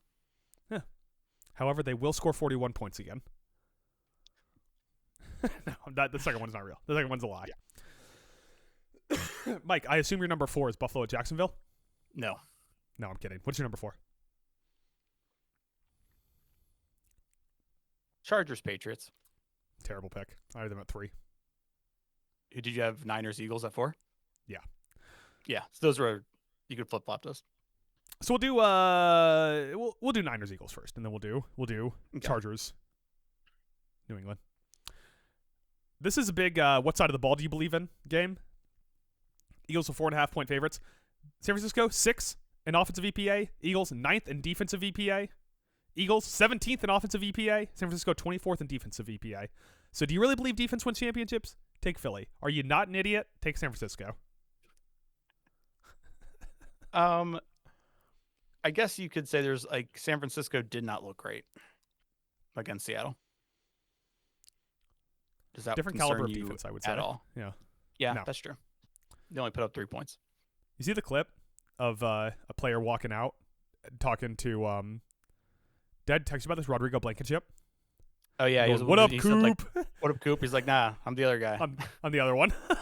Yeah. However, they will score 41 points again. No, the second one's not real. The second one's a lie. Yeah. Mike, I assume your number 4 is Buffalo at Jacksonville? No. No, I'm kidding. What's your number 4? Chargers, Patriots. Terrible pick. I had them at 3. Who did you have? Niners, Eagles at 4? Yeah. Yeah. So those were, you could flip flop those. So we'll do we'll do Niners Eagles first, and then we'll do Okay. Chargers New England. This is a big what side of the ball do you believe in game. Eagles are 4.5-point favorites. San Francisco 6th in offensive EPA. Eagles 9th in defensive EPA. Eagles 17th in offensive EPA. San Francisco 24th in defensive EPA. So do you really believe defense wins championships? Take Philly. Are you not an idiot? Take San Francisco. I guess you could say there's like San Francisco did not look great against Seattle. Does that Different concern caliber of you defense, I would say. at all? Yeah. Yeah, No. that's true. They only put up 3 points. You see the clip of a player walking out talking to Dad text you about this Rodrigo Blankenship? Oh yeah, Going, what up, he Coop? said, like, what up, Coop? He's like, nah, I'm the other guy. I'm the other one. And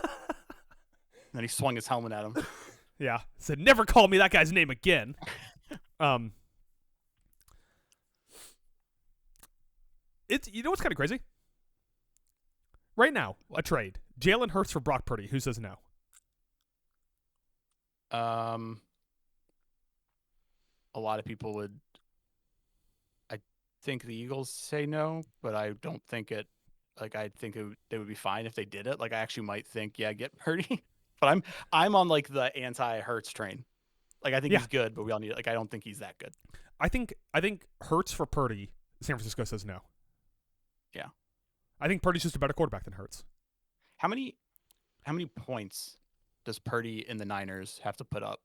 then he swung his helmet at him. Yeah. Said, never call me that guy's name again. It's what's kind of crazy? Right now, a trade. Jalen Hurts for Brock Purdy. Who says no? A lot of people would. I think the Eagles say no, but I don't think it. Like I think they would be fine if they did it. Like I actually might think, yeah, get Purdy. But I'm on like the anti-Hurts train. Like I think he's good, but we all need. Like I don't think he's that good. I think Hurts for Purdy. San Francisco says no. Yeah. I think Purdy's just a better quarterback than Hurts. How many points does Purdy and the Niners have to put up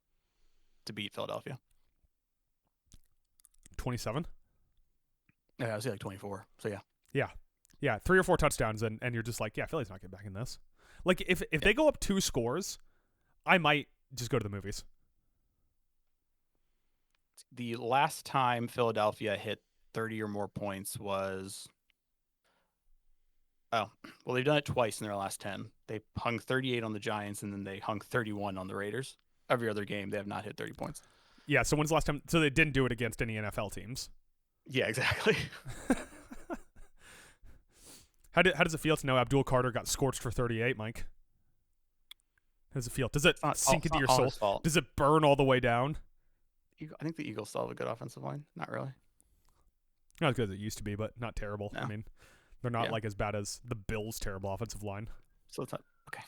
to beat Philadelphia? 27. Yeah, I was like 24. So yeah. Yeah, 3 or 4 touchdowns, and you're just like, yeah, Philly's not getting back in this. Like, if they go up 2 scores, I might just go to the movies. The last time Philadelphia hit 30 or more points was... Oh, well, they've done it twice in their last 10. They hung 38 on the Giants, and then they hung 31 on the Raiders. Every other game, they have not hit 30 points. Yeah, so when's the last time? So they didn't do it against any NFL teams. Yeah, exactly. How does it feel to know Abdul Carter got scorched for 38, Mike? How does it feel? Does it sink into your soul? Does it burn all the way down? I think the Eagles still have a good offensive line. Not really. Not as good as it used to be, but not terrible. No. I mean, they're not like as bad as the Bills' terrible offensive line. So it's not okay.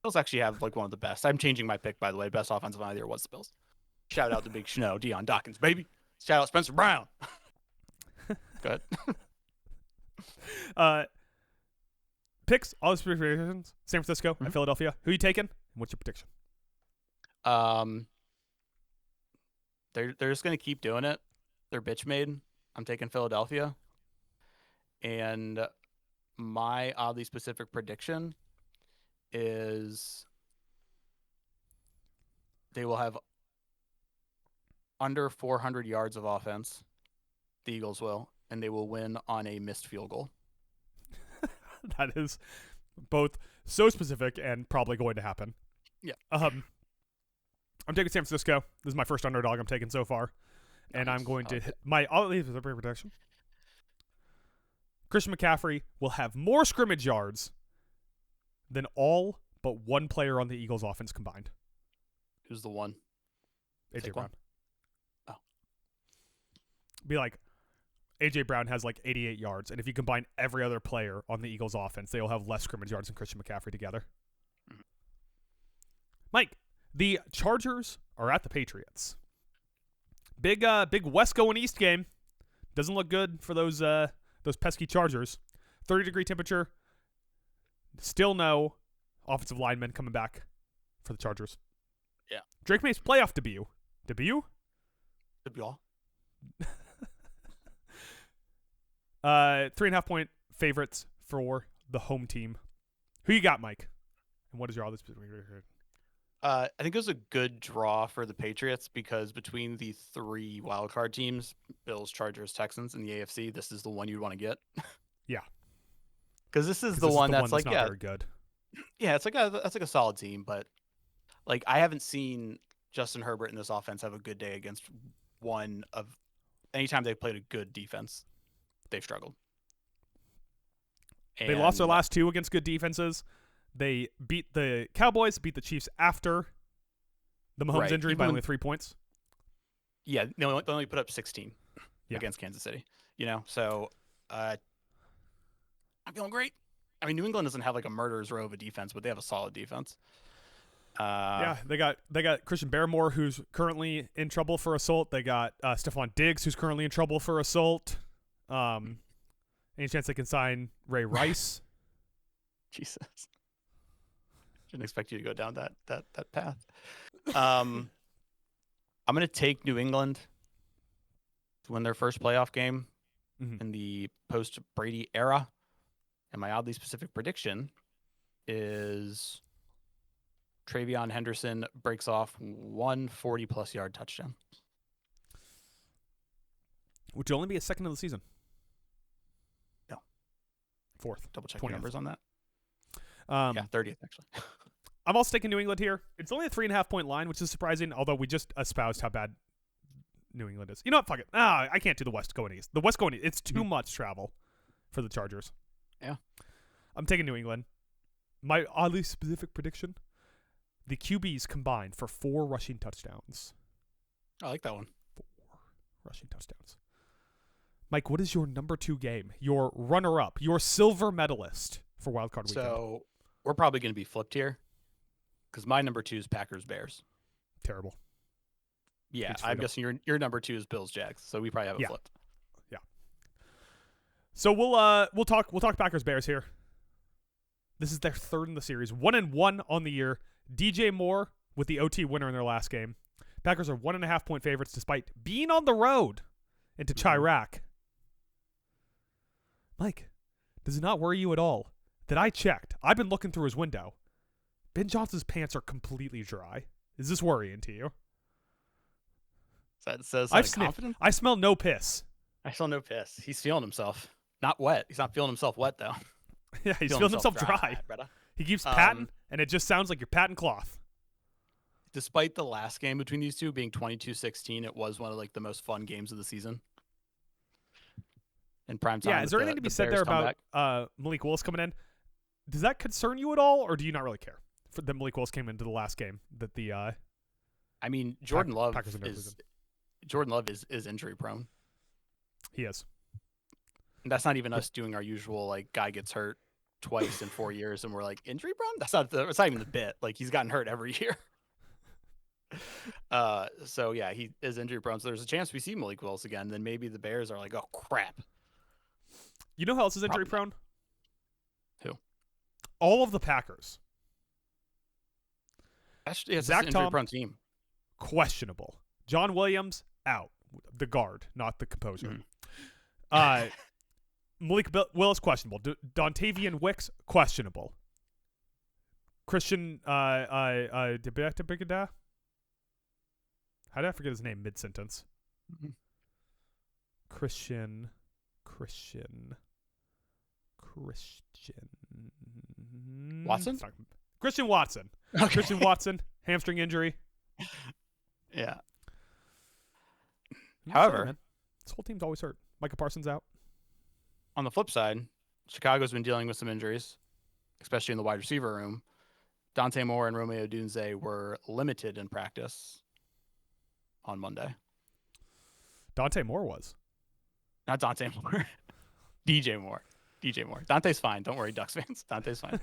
Bills actually have like one of the best. I'm changing my pick, by the way. Best offensive line of the year was the Bills. Shout out to Big Schno, Deion Dawkins, baby. Shout out Spencer Brown. Good. Picks, all these predictions, San Francisco and Philadelphia. Who you taking? And what's your prediction? They're just gonna keep doing it. They're bitch made. I'm taking Philadelphia. And my oddly specific prediction is they will have under 400 yards of offense. The Eagles will, and they will win on a missed field goal. That is both so specific and probably going to happen. Yeah. I'm taking San Francisco. This is my first underdog I'm taking so far. And Nice. I'm going to Okay. hit my all these are protection. Christian McCaffrey will have more scrimmage yards than all but one player on the Eagles offense combined. Who's the one? AJ Pick Brown. one. Oh. Be like, A.J. Brown has like 88 yards, and if you combine every other player on the Eagles offense, they will have less scrimmage yards than Christian McCaffrey together. Mike, the Chargers are at the Patriots. Big West going East game. Doesn't look good for those pesky Chargers. 30-degree temperature. Still no offensive linemen coming back for the Chargers. Yeah. Drake May's playoff debut. Could be all. 3.5-point favorites for the home team. Who you got, Mike? And what is your other specific? I think it was a good draw for the Patriots because between the 3 wildcard teams, Bills, Chargers, Texans, and the AFC, this is the one you'd want to get. Yeah. Because this is the one that's like, not yeah, very good. Yeah, that's like a solid team, but like I haven't seen Justin Herbert in this offense have a good day against one of anytime they've played a good defense, they've struggled. They lost their last 2 against good defenses. They beat the Cowboys, beat the Chiefs after the Mahomes injury by only 3 points. Yeah, they only put up 16 against Kansas City. So I'm feeling great. I mean, New England doesn't have like a murderer's row of a defense, but they have a solid defense. They got Christian Barmore, who's currently in trouble for assault. They got Stephon Diggs, who's currently in trouble for assault. Any chance they can sign Ray Rice? Jesus. Didn't expect you to go down that path. I'm going to take New England to win their first playoff game in the post-Brady era. And my oddly specific prediction is TreVeyon Henderson breaks off 140-plus yard touchdown. Which will only be his second of the season. No. Fourth. Double check the numbers on that. 30th, actually. I'm also taking New England here. It's only a 3.5-point line, which is surprising, although we just espoused how bad New England is. You know what? Fuck it. I can't do the West going East. The West going East, it's too much travel for the Chargers. Yeah. I'm taking New England. My oddly specific prediction, the QBs combined for 4 rushing touchdowns. I like that one. 4 rushing touchdowns. Mike, what is your number 2 game? Your runner-up, your silver medalist for Wildcard Weekend? So we're probably going to be flipped here because my number 2 is Packers-Bears. Terrible. Yeah, I'm guessing your number 2 is Bills-Jags, so we probably have it flipped. Yeah. So we'll talk Packers-Bears here. This is their 3rd in the series, 1-1 on the year. DJ Moore with the OT winner in their last game. Packers are 1.5-point favorites despite being on the road into Chirac. Mike, does it not worry you at all that I checked? I've been looking through his window. Ben Johnson's pants are completely dry. Is this worrying to you? That says I've sniffed. confident? I smell no piss. I smell no piss. He's feeling himself. Not wet. He's not feeling himself wet, though. Yeah, he's feeling himself dry. Brother. He keeps patting, and it just sounds like you're patting cloth. Despite the last game between these two being 22-16, it was one of like the most fun games of the season. In prime time. Yeah, is there anything to be said there about Malik Willis coming in? Does that concern you at all, or do you not really care that Malik Willis came into the last game? That the I mean, Jordan Love is injury prone. He is. And that's not even us doing our usual like guy gets hurt twice in 4 years and we're like injury prone. That's not even the bit. Like he's gotten hurt every year. So yeah, he is injury prone. So there's a chance we see Malik Willis again. Then maybe the Bears are like, oh crap. You know who else is injury prone? Who? All of the Packers. Actually, it's an injury prone team. Questionable. John Williams out. The guard, not the composer. Malik Willis questionable. Dontavian Wicks questionable. Christian Debicada. How did I forget his name mid-sentence? Christian Watson? Christian Watson. Okay. Christian Watson, hamstring injury. Yeah. However, this whole team's always hurt. Micah Parsons out. On the flip side, Chicago's been dealing with some injuries, especially in the wide receiver room. Dante Moore and Romeo Dunze were limited in practice on Monday. Dante Moore was. Not Dante Moore. DJ Moore. DJ Moore. Dante's fine. Don't worry, Ducks fans. Dante's fine.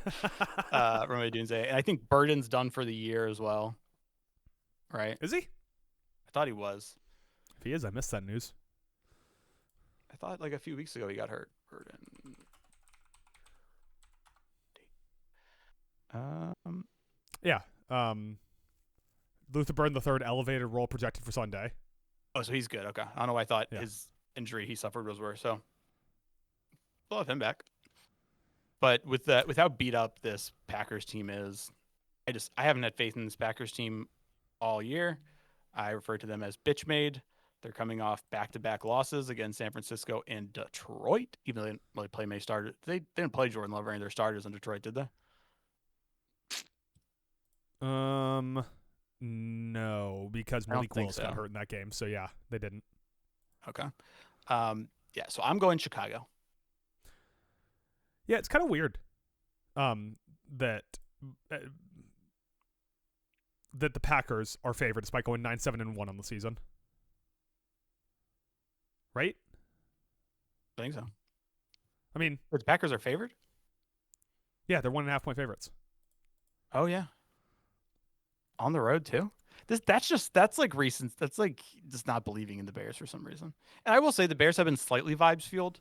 Rome Odunze. And I think Burden's done for the year as well. Right? Is he? I thought he was. If he is, I missed that news. I thought like a few weeks ago he got hurt. Burden. Yeah. Luther Burden III elevated role projected for Sunday. Oh, so he's good. Okay. I don't know why I thought Yeah. his injury he suffered was worse. So we'll have him back. But with how beat up this Packers team is, I haven't had faith in this Packers team all year. I refer to them as bitch made. They're coming off back-to-back losses against San Francisco and Detroit, even though they didn't really play many starters. They didn't play Jordan Love or any of their starters in Detroit, did they? No, because I don't Malik think Willis got so. hurt in that game. So yeah, they didn't. Okay. Yeah, so I'm going Chicago. Yeah, it's kind of weird. That the Packers are favored despite going 9-7-1 on the season. Right? I think so. I mean, The Packers are favored? yeah, they're 1.5 point favorites. Oh yeah. On the road too. That's like recent. That's like just not believing in the Bears for some reason. And I will say the Bears have been slightly vibes fueled,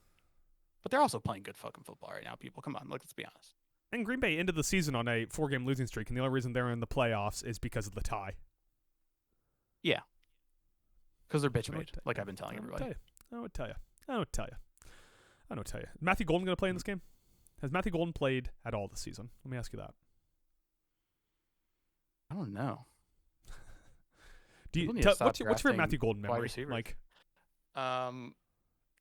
but they're also playing good fucking football right now. People, come on, let's be honest. And Green Bay ended the season on a 4-game losing streak, and the only reason they're in the playoffs is because of the tie. Yeah, because they're bitch I would made, t- like I've been telling everybody. I would tell you. Matthew Golden going to play in this game? Has Matthew Golden played at all this season? Let me ask you that. I don't know. Do People you need to stop what's your favorite drafting Matthew Golden wide memory? receivers. Like,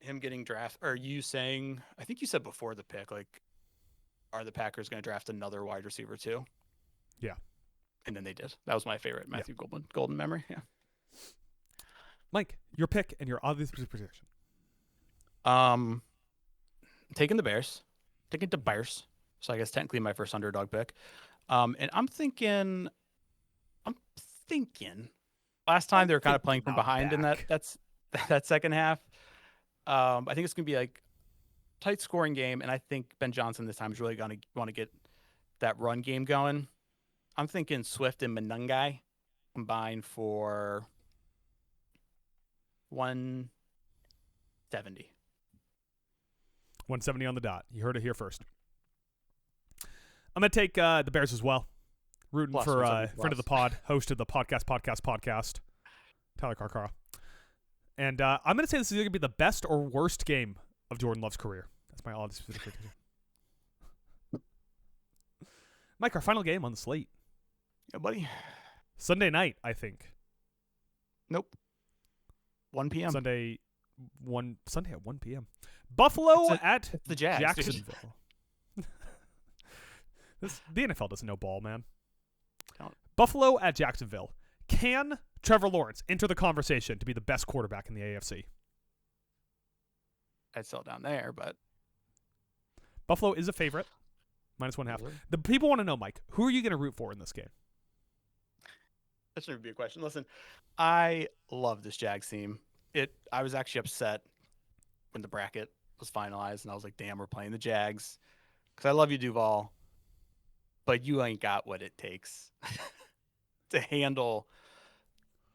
Him getting drafted. Are you saying? I think you said before the pick, like, are the Packers going to draft another wide receiver too? Yeah. And then they did. That was my favorite Matthew Golden memory. Yeah. Mike, your pick and your obvious prediction. Taking the Bears. Taking the Bears. So I guess technically my first underdog pick. And I'm thinking last time they were kind of playing from Not behind in back. that second half. I think it's gonna be like tight scoring game, and I think Ben Johnson this time is really gonna want to get that run game going. I'm thinking Swift and Monangai combined for 170. 170 on the dot. You heard it here first. I'm going to take the Bears as well. Rooting Plus, for 170 friend of the pod, host of the podcast, Tyler Carcara. And I'm going to say this is going to be the best or worst game of Jordan Love's career. That's my odd specific prediction. Mike, our final game on the slate. Yeah, buddy. Sunday night, I think. Nope. 1 p.m. Sunday at 1 p.m. Buffalo at It's the Jags, dude. Jacksonville. The NFL doesn't know ball, man. Don't. Buffalo at Jacksonville. Can Trevor Lawrence enter the conversation to be the best quarterback in the AFC? I'd sell down there, but Buffalo is a favorite. -1.5. The people want to know, Mike, who are you going to root for in this game? that shouldn't be a question. Listen, I love this Jags team. I was actually upset when the bracket was finalized, and I was like, damn, we're playing the Jags. Because I love you, Duval, but you ain't got what it takes to handle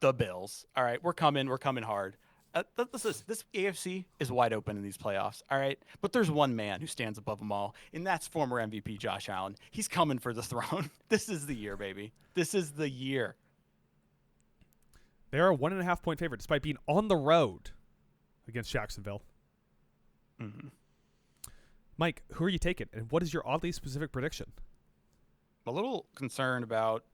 the Bills. All right, we're coming hard. This AFC is wide open in these playoffs, all right? But there's one man who stands above them all, and that's former MVP Josh Allen. He's coming for the throne. This is the year, baby. This is the year. They're a 1.5 point favorite despite being on the road against Jacksonville. Mm-hmm. Mike, who are you taking, and what is your oddly specific prediction? I'm a little concerned about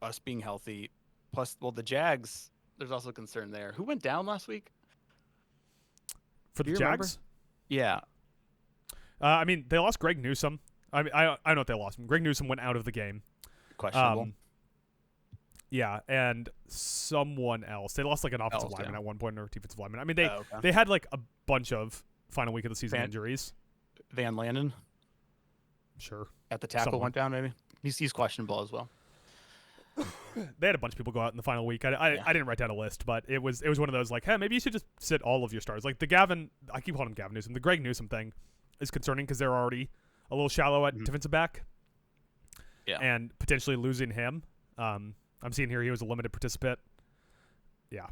us being healthy. Plus, well, the Jags, there's also concern there. Who went down last week? For Do the you remember? Jags? Yeah. I mean, they lost Greg Newsome. I know what they lost him. Greg Newsome went out of the game. Questionable. Yeah, and someone else. They lost like an offensive lineman yeah. at one point or a defensive lineman. I mean, Okay. they had like a bunch of final week of the season Van- injuries. Van Landen Sure. at the tackle Someone. went down, maybe. He's questionable as well. they had a bunch of people go out in the final week. I didn't write down a list, but it was one of those like, hey, maybe you should just sit all of your stars. Like the Gavin, I keep calling him Gavin Newsom. The Greg Newsom thing is concerning because they're already a little shallow at defensive back. Yeah. And potentially losing him. I'm seeing here he was a limited participant. Yeah.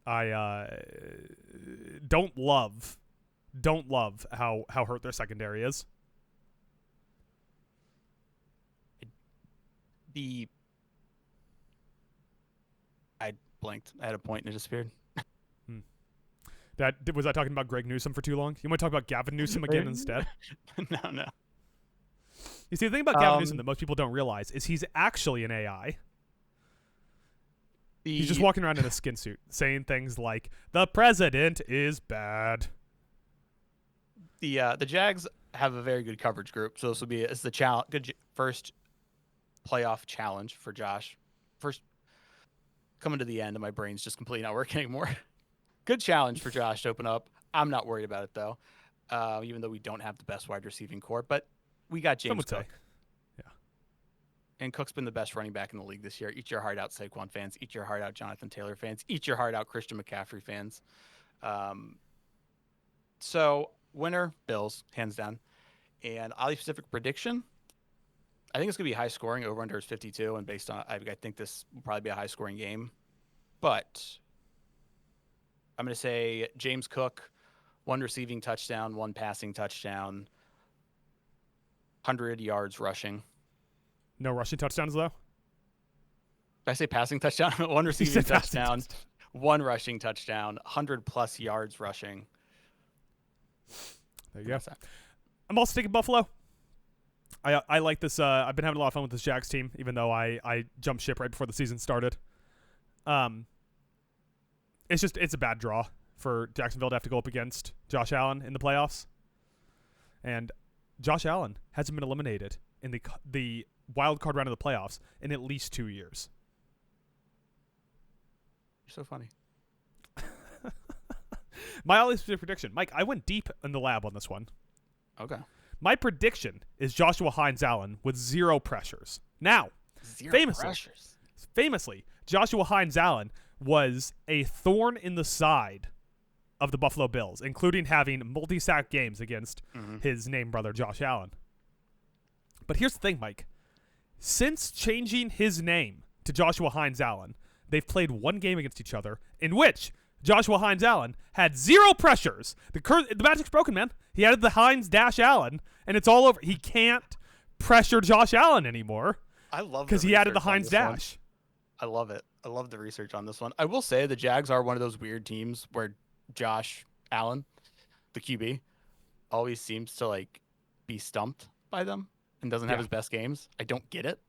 I don't love how hurt their secondary is. I blanked. I had a point and it disappeared. Was I talking about Greg Newsom for too long? You want to talk about Gavin Newsom again instead? No. You see, the thing about Gavin Newsom that most people don't realize is he's actually an AI. He's just walking around in a skin suit saying things like, the president is bad. The Jags have a very good coverage group, so this will be it's the good first playoff challenge for Josh. First, coming to the end, and my brain's just completely not working anymore. Good challenge for Josh to open up. I'm not worried about it though, even though we don't have the best wide receiving core, but we got James Cook. Yeah. And Cook's been the best running back in the league this year. Eat your heart out, Saquon fans. Eat your heart out, Jonathan Taylor fans. Eat your heart out, Christian McCaffrey fans. So winner, Bills, hands down. And oddly specific prediction, I think it's going to be high scoring. Over under is 52. And based on, I think this will probably be a high scoring game. But I'm going to say James Cook, 1 receiving touchdown, 1 passing touchdown, 100 yards rushing. No rushing touchdowns, though? Did I say passing touchdown? 1 receiving touchdown, 1 rushing touchdown, 100+ yards rushing. There you go. I'm also taking Buffalo. I like this. I've been having a lot of fun with this Jags team, even though I jumped ship right before the season started. It's a bad draw for Jacksonville to have to go up against Josh Allen in the playoffs. And Josh Allen hasn't been eliminated in the wild card round of the playoffs in at least 2 years. You're so funny. My only specific prediction, Mike, I went deep in the lab on this one. Okay. My prediction is Joshua Hines-Allen with 0 pressures. Now, famously, Joshua Hines-Allen was a thorn in the side of the Buffalo Bills, including having multi-sack games against his name brother, Josh Allen. But here's the thing, Mike. Since changing his name to Joshua Hines-Allen, they've played 1 game against each other in which Joshua Hines-Allen had 0 pressures. The magic's broken, man. He added the Hines-Allen, and it's all over. He can't pressure Josh Allen anymore. I love because he added the Hines-. I love it. I love the research on this one. I will say the Jags are one of those weird teams where Josh Allen, the QB, always seems to be stumped by them and doesn't have his best games. I don't get it.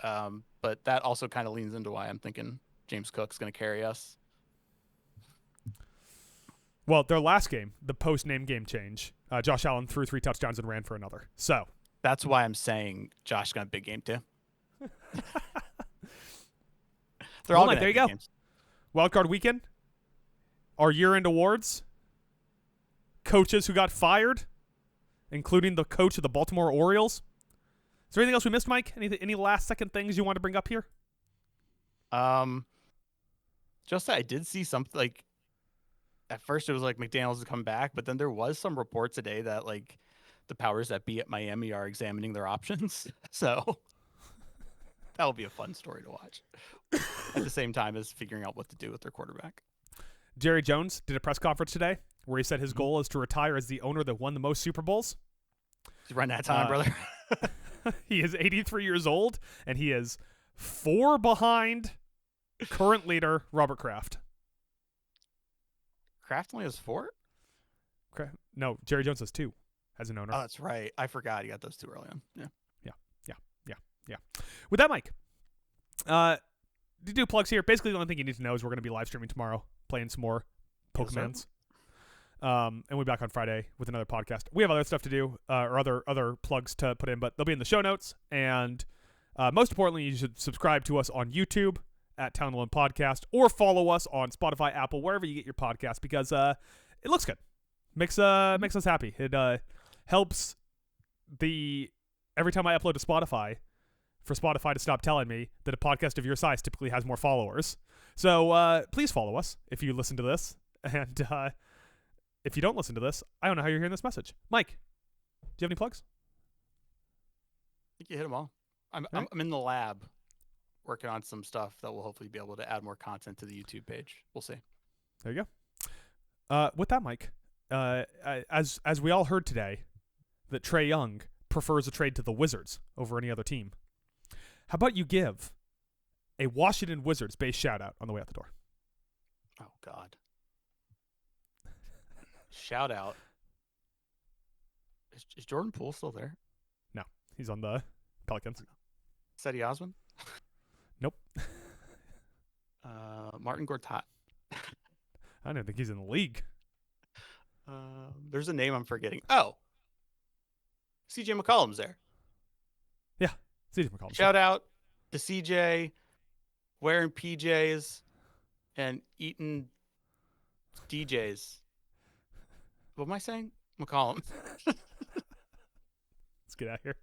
But that also kind of leans into why I'm thinking James Cook's going to carry us. Well, their last game, the post-name game change, Josh Allen threw 3 touchdowns and ran for another. So that's why I'm saying Josh got a big game too. They're all there you go. Games. Wildcard weekend, our year-end awards, coaches who got fired, including the coach of the Baltimore Orioles. Is there anything else we missed, Mike? Any last-second things you want to bring up here? Just that I did see something at first it was McDaniels to come back, but then there was some reports today that the powers that be at Miami are examining their options. So that'll be a fun story to watch at the same time as figuring out what to do with their quarterback. Jerry Jones did a press conference today where he said his goal is to retire as the owner that won the most Super Bowls. He's running out of time, brother. He is 83 years old, and he is 4 behind current leader Robert Kraft. Kraft only has 4? No, Jerry Jones has 2 as an owner. Oh, that's right. I forgot he got those 2 early on. Yeah. With that, Mike, to do plugs here, basically the only thing you need to know is we're going to be live streaming tomorrow, playing some more Pokemons. And we'll be back on Friday with another podcast. We have other stuff to do, or other plugs to put in, but they'll be in the show notes. And most importantly, you should subscribe to us on YouTube at Town Alone Podcast, or follow us on Spotify, Apple, wherever you get your podcast, because it looks good. Makes us happy. It helps every time I upload to Spotify, for Spotify to stop telling me that a podcast of your size typically has more followers. So please follow us if you listen to this. And if you don't listen to this, I don't know how you're hearing this message. Mike, do you have any plugs? I think you hit them all. I'm in the lab working on some stuff that will hopefully be able to add more content to the YouTube page. We'll see. There you go. With that, Mike, as we all heard today, that Trae Young prefers a trade to the Wizards over any other team. How about you give a Washington Wizards-based shout-out on the way out the door? Oh, God. Shout out. Is Jordan Poole still there? No, he's on the Pelicans. Cedi Osman? Nope. Martin Gortat. I don't think he's in the league. There's a name I'm forgetting. Oh. CJ McCollum's there. Yeah, CJ McCollum. Shout out to CJ wearing PJs and eating DJs. What am I saying? McCollum. Let's get out of here.